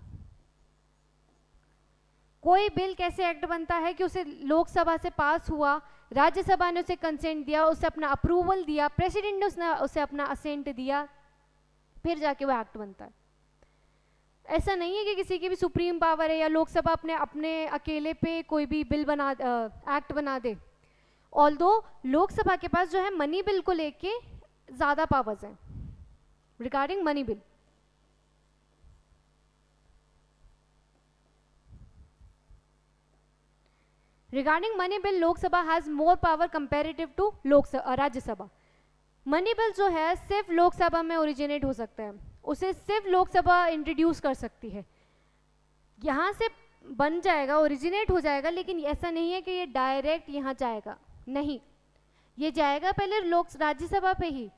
कोई बिल कैसे एक्ट बनता है कि उसे लोकसभा से पास हुआ, राज्यसभा ने उसे कंसेंट दिया, उसे अपना अप्रूवल दिया, प्रेसिडेंट ने उसे अपना असेंट दिया, फिर जाके वो एक्ट बनता है. ऐसा नहीं है कि किसी की भी सुप्रीम पावर है या लोकसभा अपने अकेले पे कोई भी बिल बना एक्ट बना दे. ऑल्दो लोकसभा के पास जो है मनी बिल को लेके ज़्यादा पावर्स हैं regarding money bill. Regarding money bill, Lok Sabha has more power comparative to Rajya Sabha. Money bill जो है सिर्फ लोकसभा में ओरिजिनेट हो सकता है, उसे सिर्फ लोकसभा इंट्रोड्यूस कर सकती है. यहाँ से बन जाएगा, ओरिजिनेट हो जाएगा, लेकिन ऐसा नहीं है कि ये डायरेक्ट यहाँ जाएगा, नहीं, ये जाएगा पहले राज्यसभा पे ही,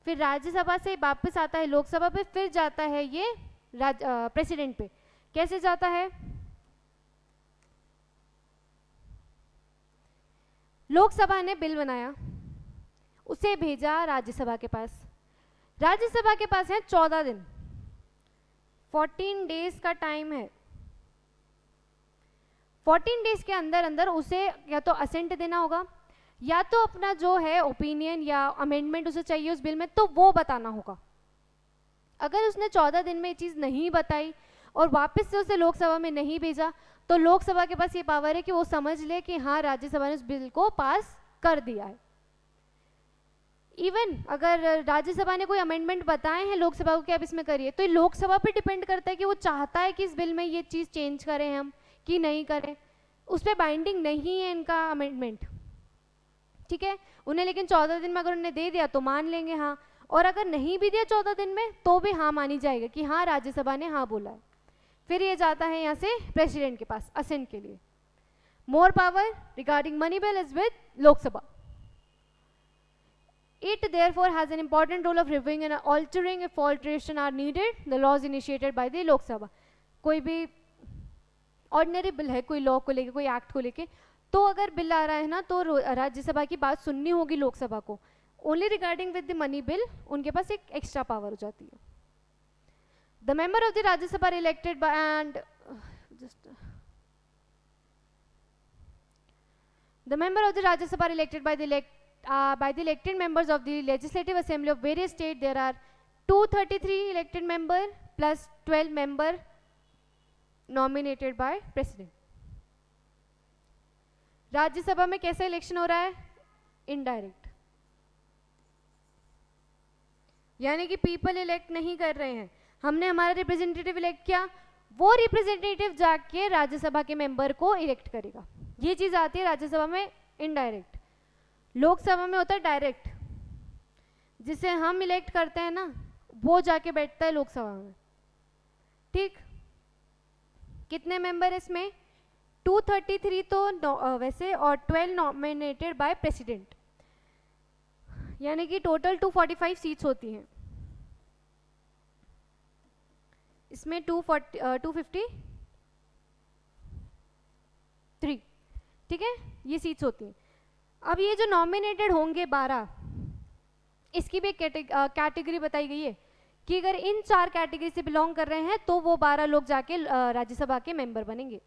फिर राज्यसभा से वापस आता है लोकसभा पे, फिर जाता है ये प्रेसिडेंट पे. कैसे जाता है? लोकसभा ने बिल बनाया, उसे भेजा राज्यसभा के पास. राज्यसभा के पास है 14 दिन, 14 डेज का टाइम है. 14 डेज के अंदर अंदर उसे या तो असेंट देना होगा, या तो अपना जो है ओपिनियन या अमेंडमेंट उसे चाहिए उस बिल में, तो वो बताना होगा. अगर उसने 14 दिन में ये चीज़ नहीं बताई और वापस से उसे लोकसभा में नहीं भेजा, तो लोकसभा के पास ये पावर है कि वो समझ ले कि हाँ राज्यसभा ने उस बिल को पास कर दिया है. इवन अगर राज्यसभा ने कोई अमेंडमेंट बताए हैं लोकसभा को कि आप इसमें करिए, तो ये लोकसभा पे डिपेंड करता है कि वो चाहता है कि इस बिल में ये चीज़ चेंज करें हम कि नहीं करें. उस पर बाइंडिंग नहीं है इनका अमेंडमेंट, ठीक है. उन्हें लेकिन 14 दिन में अगर उन्हें दे दिया तो मान लेंगे हाँ, और अगर नहीं भी दिया 14 दिन में तो भी हाँ मानी जाएगा कि हाँ राज्यसभा ने हाँ बोला है. फिर ये जाता है यहाँ से प्रेसिडेंट के पास असेंट के लिए. More power regarding money bill is with Lok Sabha. It therefore has an important role of reviewing and altering if alteration are needed the laws initiated by the Lok Sabha. कोई भी ऑर्डिनरी बिल है, कोई law को लेके, कोई act को लेके, तो अगर बिल आ रहा है ना तो राज्यसभा की बात सुननी होगी लोकसभा को. Only regarding with the money bill उनके पास एक एक्स्ट्रा पावर हो जाती है. The member of the Rajya Sabha elected by and the member of the Rajya Sabha elected by the elected members of the legislative assembly of various states. There are 233 elected member plus 12 member nominated by president. Rajya Sabha में कैसा election हो रहा है? Indirect, यानी कि people elect नहीं कर रहे हैं, हमने हमारा रिप्रेजेंटेटिव इलेक्ट किया, वो रिप्रेजेंटेटिव जाके राज्यसभा के मेंबर को इलेक्ट करेगा. ये चीज आती है राज्यसभा में इनडायरेक्ट. लोकसभा में होता है डायरेक्ट, जिसे हम इलेक्ट करते हैं ना वो जाके बैठता है लोकसभा में. ठीक, कितने मेंबर इसमें? 233 तो वैसे, और 12 नॉमिनेटेड बाय प्रेसिडेंट, यानी कि टोटल 245 सीट्स होती हैं. इसमें 253, ठीक है, ये सीट्स होती हैं. अब ये जो नॉमिनेटेड होंगे 12, इसकी भी एक कैटेगरी बताई गई है कि अगर इन 4 कैटेगरी से बिलोंग कर रहे हैं तो वो 12 लोग जाके राज्यसभा के मेंबर बनेंगे.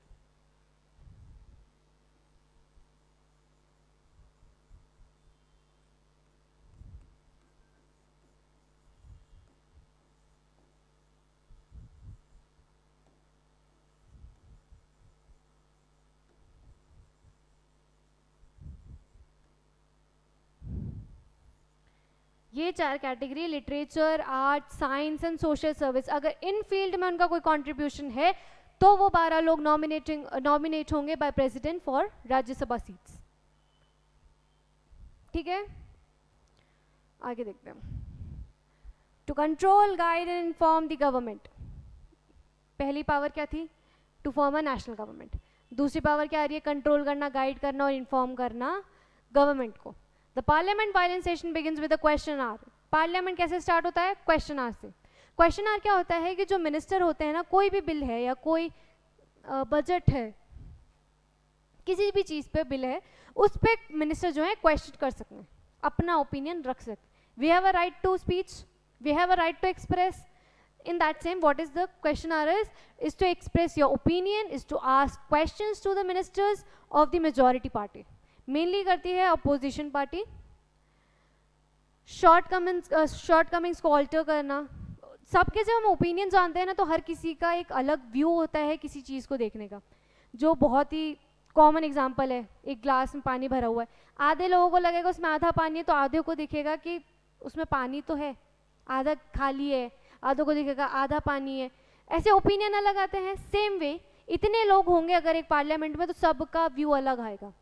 ये 4 category, literature, art, science and social service, अगर इन फील्ड में उनका कोई कंट्रीब्यूशन है तो वो 12 लोग नॉमिनेट होंगे by president for Rajya Sabha seats. ठीक है, आगे देखते हैं. To control, guide and inform the government. पहली पावर क्या थी? To form a national government. दूसरी पावर क्या आ रही है? कंट्रोल करना, गाइड करना और इन्फॉर्म करना गवर्नमेंट को. The Parliament violent session begins with a question hour. Parliament कैसे स्टार्ट होता है? क्वेश्चन आवर से. क्वेश्चन आवर क्या होता है कि जो मिनिस्टर होते हैं ना, कोई भी बिल है या कोई बजट है, किसी भी चीज़ पे बिल है, उस पे मिनिस्टर जो है क्वेश्चन कर सकते हैं, अपना ओपिनियन रख सकते हैं. We have a right to speech, we have a right to express. In that same, what is the question hour is to express your opinion, is to ask questions to the ministers of the majority party. Mainly करती है opposition party. Shortcomings को alter करना. सबके जब हम opinion जानते हैं ना तो हर किसी का एक अलग व्यू होता है किसी चीज़ को देखने का. जो बहुत ही कॉमन एग्जांपल है, एक ग्लास में पानी भरा हुआ है, आधे लोगों को लगेगा उसमें आधा पानी है, तो आधे को दिखेगा कि उसमें पानी तो है, आधा खाली है, आधों को दिखेगा आधा पानी है. ऐसे ओपिनियन अलग आते हैं. सेम वे इतने लोग होंगे अगर एक पार्लियामेंट में तो सबका व्यू अलग आएगा।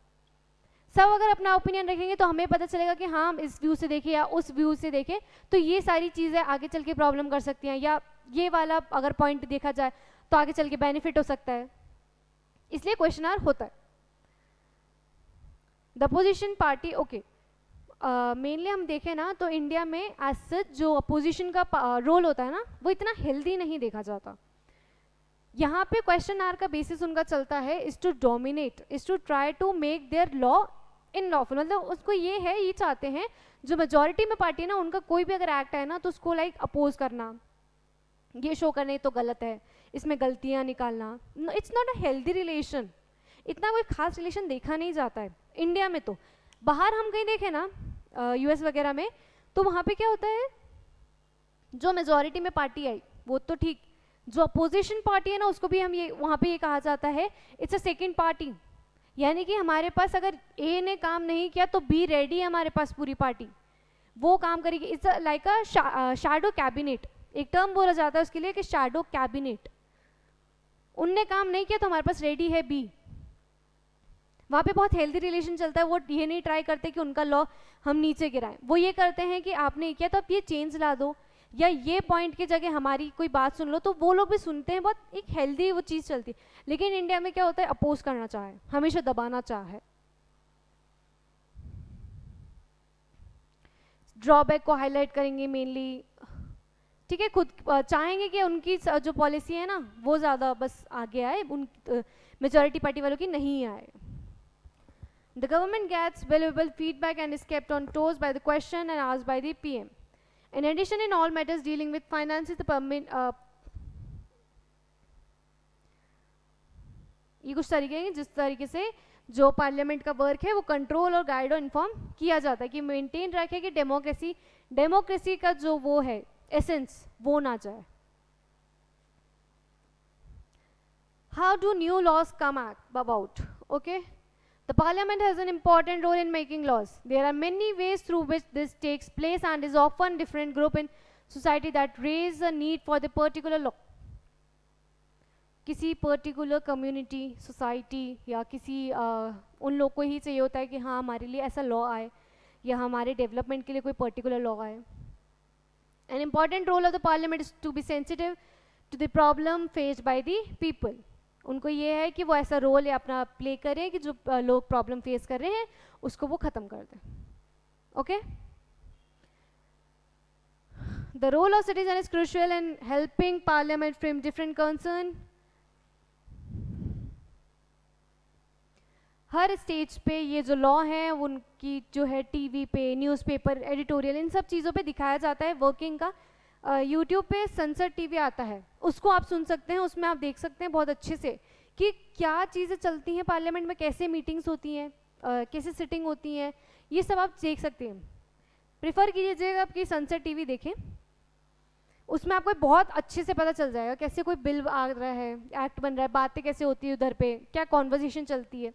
सब अगर अपना ओपिनियन रखेंगे तो हमें पता चलेगा कि हाँ हम इस व्यू से देखें या उस व्यू से देखें तो ये सारी चीज़ें आगे चल के प्रॉब्लम कर सकती हैं, या ये वाला अगर पॉइंट देखा जाए तो आगे चल के बेनिफिट हो सकता है, इसलिए क्वेश्चन आवर होता है। The opposition party, okay, mainly हम देखें ना तो इंडिया में एज सच जो अपोजिशन का रोल होता है ना वो इतना हेल्दी नहीं देखा जाता। यहाँ पे क्वेश्चन आर का बेसिस उनका चलता है is to dominate, is to try to make their law in lawful, मतलब उसको ये है, ये चाहते हैं जो मेजोरिटी में पार्टी है ना उनका कोई भी अगर एक्ट है ना तो उसको लाइक अपोज करना, ये शो करने तो गलत है, इसमें गलतियाँ निकालना। It's not a healthy relation, इतना कोई खास रिलेशन देखा नहीं जाता है इंडिया में। तो बाहर हम कहीं देखें ना यूएस वगैरह में तो वहाँ पे क्या होता है, जो मेजोरिटी में पार्टी आई वो तो ठीक, जो अपोजिशन पार्टी है ना उसको भी हम ये वहाँ पे ये कहा जाता है इट्स अ सेकेंड पार्टी, यानी कि हमारे पास अगर ए ने काम नहीं किया तो बी रेडी है हमारे पास पूरी पार्टी वो काम करेगी। It's like a shadow cabinet, एक टर्म बोला जाता है उसके लिए कि शैडो कैबिनेट। उनने काम नहीं किया तो हमारे पास रेडी है बी। वहाँ पे बहुत हेल्दी रिलेशन चलता है, वो ये नहीं ट्राई करते कि उनका लॉ हम नीचे गिराएं, वो ये करते हैं कि आपने किया तो आप ये चेंज ला दो या ये पॉइंट की जगह हमारी कोई बात सुन लो, तो वो लोग भी सुनते हैं, बहुत एक हेल्दी वो चीज़ चलती है। लेकिन इंडिया में क्या होता है, अपोज करना चाहे, हमेशा दबाना चाहे, ड्रॉबैक को हाईलाइट करेंगे मेनली, ठीक है, खुद चाहेंगे कि उनकी जो पॉलिसी है ना वो ज़्यादा बस आगे आए, उन मेजॉरिटी पार्टी वालों की नहीं आए। The government gets valuable feedback and is kept on toes by the question and asked by the PM. In addition, in all matters dealing with finances, the ये कुछ तरीके हैं जिस तरीके से जो पार्लियामेंट का वर्क है वो कंट्रोल और गाइड और इन्फॉर्म किया जाता है कि मेंटेन रखे कि डेमोक्रेसी का जो वो है एसेंस वो ना जाए। How do new laws come about? Okay. The parliament has an important role in making laws. There are many ways through which this takes place and is often different group in society that raise a need for the particular law. किसी particular community, society या किसी उन लोग को ही चाहिए होता है कि हाँ हमारे लिए ऐसा लॉ आए या हमारे डेवलपमेंट के लिए कोई पर्टिकुलर लॉ आए। An important role of the parliament is to be sensitive to the problem faced by the people. उनको ये है कि वो ऐसा रोल या अपना प्ले करें कि जो लोग प्रॉब्लम फेस कर रहे हैं उसको वो ख़त्म कर दें। Okay, the role of citizen is crucial in helping parliament frame different concern. हर स्टेज पे ये जो लॉ है उनकी जो है टीवी पे, न्यूज़पेपर, एडिटोरियल, इन सब चीज़ों पे दिखाया जाता है वर्किंग का। यूट्यूब पे संसद टीवी आता है, उसको आप सुन सकते हैं, उसमें आप देख सकते हैं बहुत अच्छे से कि क्या चीज़ें चलती हैं पार्लियामेंट में, कैसे मीटिंग्स होती हैं, कैसे सिटिंग होती हैं, ये सब आप देख सकते हैं। प्रेफर कीजिएगा आप कि संसद टीवी देखें, उसमें आपको बहुत अच्छे से पता चल जाएगा कैसे कोई बिल आ रहा है, एक्ट बन रहा है, बातें कैसे होती है उधर पे, क्या कॉन्वर्जेशन चलती है।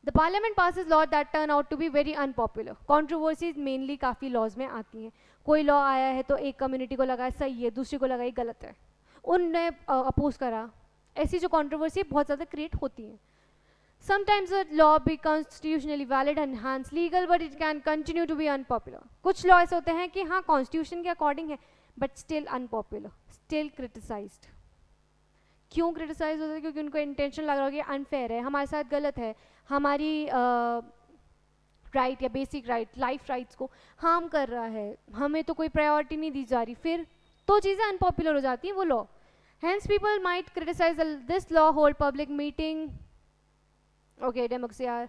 The parliament passes laws that turn out to be very unpopular. Controversies mainly काफ़ी लॉज में आती हैं। कोई लॉ आया है तो एक कम्युनिटी को लगा सही है, दूसरी को लगा ये गलत है, उनने अपोज करा, ऐसी जो कंट्रोवर्सी बहुत ज़्यादा क्रिएट होती है। Sometimes a law be constitutionally valid and hence legal, but it can continue to be unpopular. कुछ लॉ ऐसे होते हैं कि हाँ कॉन्स्टिट्यूशन के अकॉर्डिंग है but still unpopular, still criticised. क्यों क्रिटिसाइज होता है? क्योंकि उनको इंटेंशन लग रहा हो कि अनफेयर है, हमारे साथ गलत है, हमारी राइट या बेसिक राइट, लाइफ राइट्स को हार्म कर रहा है, हमें तो कोई प्रायोरिटी नहीं दी जा रही, फिर तो चीज़ें अनपॉपुलर हो जाती हैं वो law. Hence people might criticize this law, hold public meeting. Okay, democracy are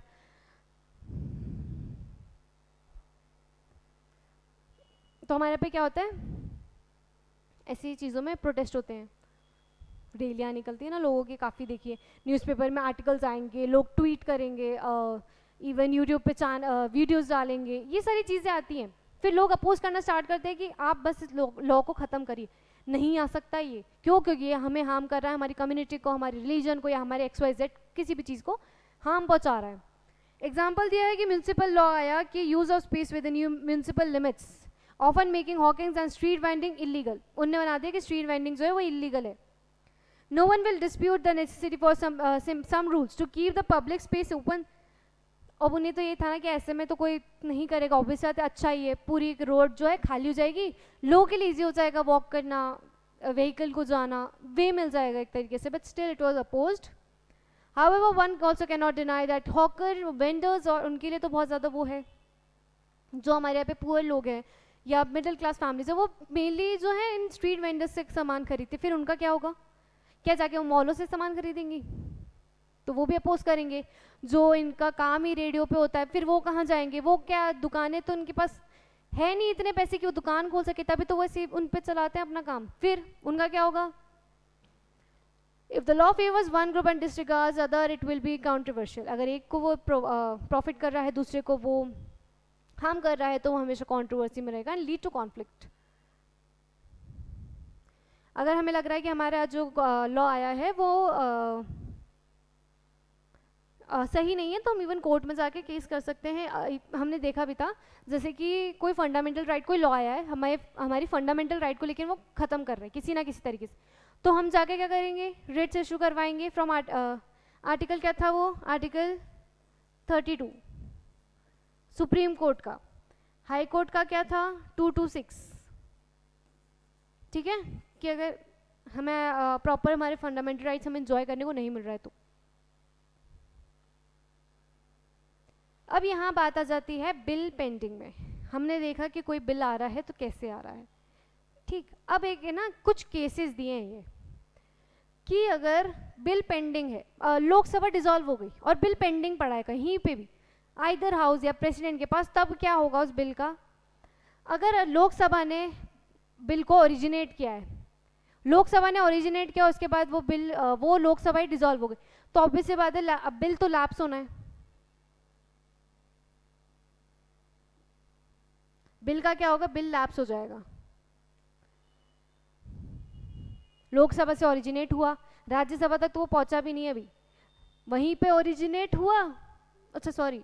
तो हमारे पे क्या होता है, ऐसी चीज़ों में प्रोटेस्ट होते हैं, रैलियाँ निकलती है ना लोगों की, काफ़ी देखिए न्यूज़पेपर में आर्टिकल्स आएंगे, लोग ट्वीट करेंगे, इवन यूट्यूब पे वीडियोस डालेंगे, ये सारी चीज़ें आती हैं। फिर लोग अपोज करना स्टार्ट करते हैं कि आप बस इस लॉ को ख़त्म करिए, नहीं आ सकता ये, क्यों? क्योंकि ये हमें हार्म कर रहा है, हमारी कम्युनिटी को, हमारे रिलीजन को या हमारे XYZ किसी भी चीज़ को हार्म पहुँचा रहा है। एग्जाम्पल दिया है कि म्यूनसिपल लॉ आया कि use of space within municipal limits often making hawkings and street vending illegal. उनने बना दिया कि स्ट्रीट वेंडिंग जो है वो इलीगल है। No one will dispute the necessity for some rules to keep the public space open. अब उन्हें तो ये था ना कि ऐसे में तो कोई नहीं करेगा, ऑब्वियस बात है, अच्छा ही है, पूरी रोड जो है खाली हो जाएगी, लोगों के लिए ईजी हो जाएगा वॉक करना, व्हीकल को जाना, वे मिल जाएगा एक तरीके से, but still it was opposed. However, one also cannot deny that hawker vendors, और उनके लिए तो बहुत ज़्यादा वो है, जो हमारे यहाँ पे पुअर लोग हैं या मिडिल क्लास फैमिलीज है, वो मेनली जो है इन स्ट्रीट वेंडर्स से सामान खरीदते, फिर उनका क्या होगा, क्या जाके वो मॉलों से सामान खरीदेंगी, तो वो भी अपोज करेंगे. जो इनका काम ही रेडियो पे होता है, फिर वो कहाँ जाएंगे, वो क्या दुकानें तो उनके पास है नहीं इतने पैसे कि वो दुकान खोल सके, तभी तो वो सिर्फ उन पे चलाते हैं अपना काम, फिर उनका क्या होगा. If the law favors one group and disregards other, it will be controversial. अगर एक को वो प्रॉफिट कर रहा है, दूसरे को वो हार्म कर रहा है, तो वो हमेशा कंट्रोवर्सी में रहेगा एंड लीड टू कॉन्फ्लिक्ट. अगर हमें लग रहा है कि हमारा जो लॉ आया है वो सही नहीं है, तो हम इवन कोर्ट में जाके केस कर सकते हैं. हमने देखा भी था, जैसे कि कोई फंडामेंटल राइट, कोई लॉ आया है हमारी फंडामेंटल राइट को, लेकिन वो ख़त्म कर रहे हैं किसी ना किसी तरीके से, तो हम जाके क्या करेंगे, रिट्स इशू करवाएंगे फ्रॉम आर्टिकल क्या था वो, आर्टिकल 32 सुप्रीम कोर्ट का, हाई कोर्ट का क्या था 226. ठीक है, कि अगर हमें प्रॉपर हमारे फंडामेंटल राइट्स हमें एंजॉय करने को नहीं मिल रहा है तो. अब यहाँ बात आ जाती है बिल पेंडिंग में. हमने देखा कि कोई बिल आ रहा है तो कैसे आ रहा है. ठीक, अब एक है ना, कुछ केसेस दिए हैं ये कि अगर बिल पेंडिंग है, लोकसभा डिसॉल्व हो गई और बिल पेंडिंग पड़ा है कहीं पे भी, आइदर हाउस या प्रेसिडेंट के पास, तब क्या होगा उस बिल का. अगर लोकसभा ने बिल को ओरिजिनेट किया है, लोकसभा ने ओरिजिनेट किया, उसके बाद वो बिल वो लोकसभा ही डिसॉल्व हो गई, तो ऑब्वियस सी बात है अब बिल तो लैप्स होना है. बिल का क्या होगा, बिल लैप्स हो जाएगा. लोकसभा से ओरिजिनेट हुआ, राज्यसभा तक तो वो पहुंचा भी नहीं अभी, वहीं पे ओरिजिनेट हुआ, अच्छा sorry,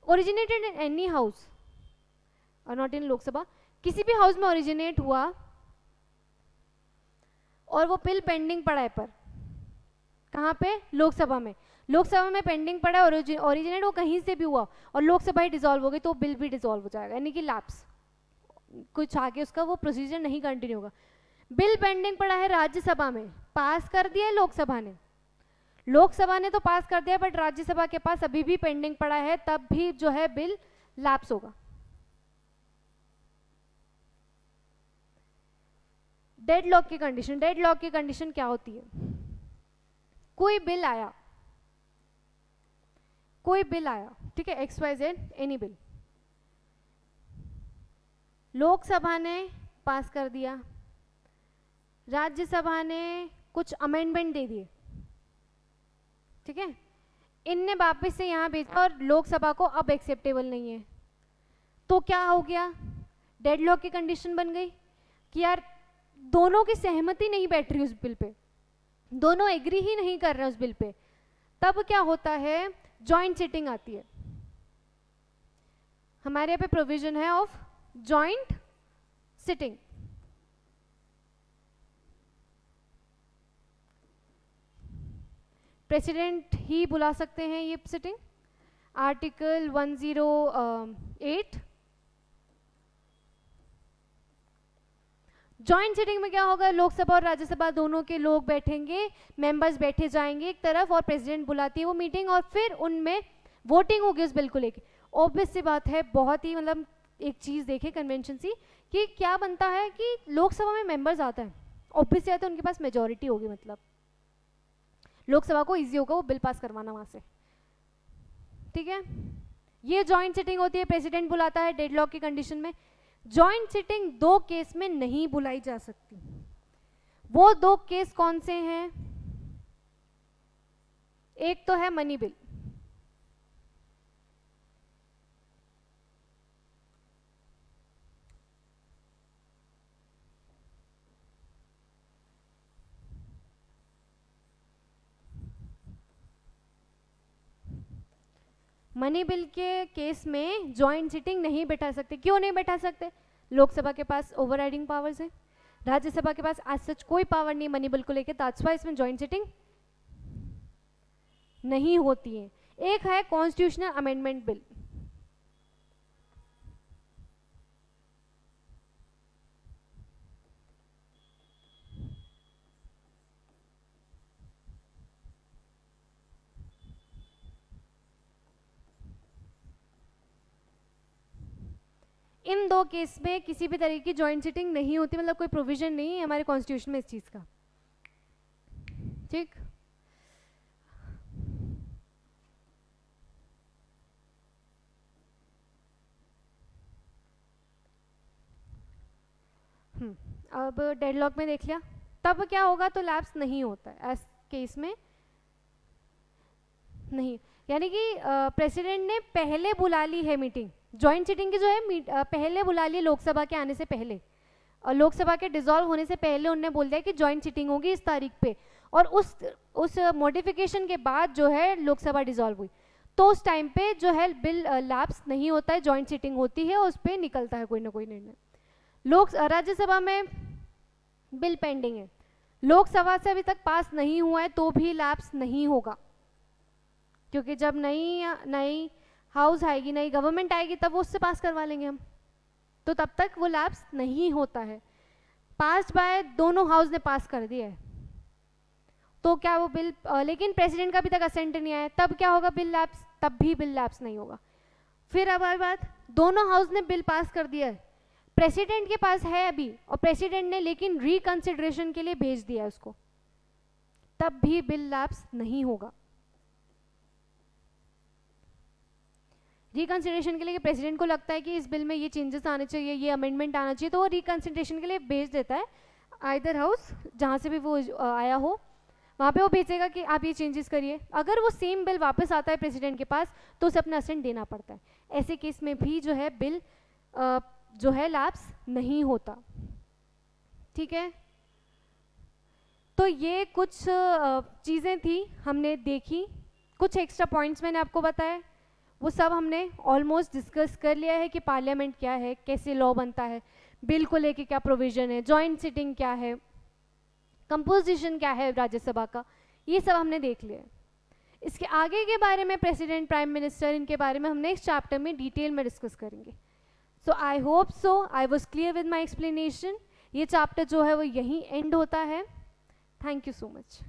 originated in any house और नॉट इन लोकसभा, किसी भी हाउस में ओरिजिनेट हुआ और वो बिल पेंडिंग पड़ा है, पर कहाँ पे, लोकसभा में. लोकसभा में पेंडिंग पड़ा है, ओरिजिनेट वो कहीं से भी हुआ और लोकसभा ही डिसॉल्व हो गई, तो बिल भी डिसॉल्व हो जाएगा, यानी कि लैप्स, कुछ आगे उसका वो प्रोसीजर नहीं कंटिन्यू होगा. बिल पेंडिंग पड़ा है राज्यसभा में, पास कर दिया है लोकसभा ने तो पास कर दिया, बट राज्यसभा के पास अभी भी पेंडिंग पड़ा है, तब भी जो है बिल लैप्स होगा. डेडलॉक की कंडीशन, डेडलॉक की कंडीशन क्या होती है, कोई बिल आया, ठीक है, XYZ एनी बिल, लोकसभा ने पास कर दिया, राज्यसभा ने कुछ अमेंडमेंट दे दिए, ठीक है, इनने वापस से यहाँ भेजा और लोकसभा को अब एक्सेप्टेबल नहीं है, तो क्या हो गया, डेडलॉक की कंडीशन बन गई कि यार दोनों की सहमति नहीं बैठ रही उस बिल पे, दोनों एग्री ही नहीं कर रहे उस बिल पे. तब क्या होता है, जॉइंट सिटिंग आती है. हमारे यहाँ पे प्रोविजन है ऑफ जॉइंट सिटिंग. प्रेसिडेंट ही बुला सकते हैं ये सिटिंग, आर्टिकल 108. जॉइंट सिटिंग में क्या होगा, लोकसभा और राज्यसभा दोनों के लोग बैठेंगे, मेंबर्स बैठे जाएंगे एक तरफ और प्रेसिडेंट बुलाती है वो मीटिंग और फिर उनमें वोटिंग होगी उस बिल को लेके. ऑब्वियस सी बात है, बहुत ही मतलब एक चीज़ देखे कन्वेंशन सी कि क्या बनता है कि लोकसभा में मेंबर्स आता है, ऑब्वियस आता है उनके पास मेजॉरिटी होगी, मतलब लोकसभा को इजी होगा वो बिल पास करवाना वहाँ से. ठीक है, ये जॉइंट सिटिंग होती है, प्रेसिडेंट बुलाता है डेडलॉक की कंडीशन में. जॉइंट सिटिंग दो केस में नहीं बुलाई जा सकती. वो दो केस कौन से हैं, एक तो है मनी बिल, मनी बिल के केस में जॉइंट सिटिंग नहीं बैठा सकते. क्यों नहीं बैठा सकते, लोकसभा के पास ओवरराइडिंग पावर्स है. राज्यसभा के पास आज सच कोई पावर नहीं मनी बिल को लेकर, दैट्स व्हाई इसमें जॉइंट सिटिंग नहीं होती है। एक है कॉन्स्टिट्यूशनल अमेंडमेंट बिल। इन दो केस में किसी भी तरीके की जॉइंट सिटिंग नहीं होती, मतलब कोई प्रोविजन नहीं है हमारे कॉन्स्टिट्यूशन में इस चीज़ का। ठीक, अब डेडलॉक में देख लिया, तब क्या होगा, तो लैप्स नहीं होता है इस केस में नहीं, यानी कि प्रेसिडेंट ने पहले बुला ली है मीटिंग, जॉइंट सिटिंग की जो है पहले बुला ली लोकसभा के आने से पहले, और लोकसभा के डिसॉल्व होने से पहले उन्होंने बोल दिया कि जॉइंट सिटिंग होगी इस तारीख पे, और उस मॉडिफिकेशन के बाद जो है लोकसभा डिसॉल्व हुई, तो उस टाइम पे जो है बिल लैप्स नहीं होता है, जॉइंट सिटिंग होती है और उस पर निकलता है कोई ना कोई निर्णय। राज्यसभा में बिल पेंडिंग है, लोकसभा से अभी तक पास नहीं हुआ है तो भी लैप्स नहीं होगा, क्योंकि जब नई हाउस आएगी, नई गवर्नमेंट आएगी, तब वो उससे पास करवा लेंगे हम, तो तब तक वो लैप्स नहीं होता है। पास बाय दोनों हाउस ने पास कर दिया है, तो क्या वो बिल लेकिन प्रेसिडेंट का अभी तक असेंट नहीं आया, तब क्या होगा, बिल लैप्स, तब भी बिल लैप्स नहीं होगा। फिर अब आई बात, दोनों हाउस ने बिल पास कर दिया है, प्रेसिडेंट के पास है अभी, और प्रेसिडेंट ने लेकिन रिकंसिडरेशन के लिए भेज दिया उसको, तब भी बिल लैप्स नहीं होगा। रिकंसिडरेशन के लिए प्रेसिडेंट को लगता है कि इस बिल में ये चेंजेस आने चाहिए, ये अमेंडमेंट आना चाहिए, तो वो रिकंसिडरेशन के लिए भेज देता है आइदर हाउस, जहाँ से भी वो आया हो वहाँ पे वो भेजेगा कि आप ये चेंजेस करिए। अगर वो सेम बिल वापस आता है प्रेसिडेंट के पास तो उसे अपना असेंट देना पड़ता है। ऐसे केस में भी जो है बिल जो है लैप्स नहीं होता। ठीक है, तो ये कुछ चीज़ें थी हमने देखी, कुछ एक्स्ट्रा पॉइंट्स मैंने आपको बताए, वो सब हमने ऑलमोस्ट डिस्कस कर लिया है कि पार्लियामेंट क्या है, कैसे लॉ बनता है, बिल को लेके क्या प्रोविजन है, जॉइंट सिटिंग क्या है, कंपोजिशन क्या है राज्यसभा का, ये सब हमने देख लिया है। इसके आगे के बारे में प्रेसिडेंट, प्राइम मिनिस्टर, इनके बारे में हम नेक्स्ट चैप्टर में डिटेल में डिस्कस करेंगे। So I hope so I was clear with my explanation. ये चैप्टर जो है वो यहीं एंड होता है। Thank you so much.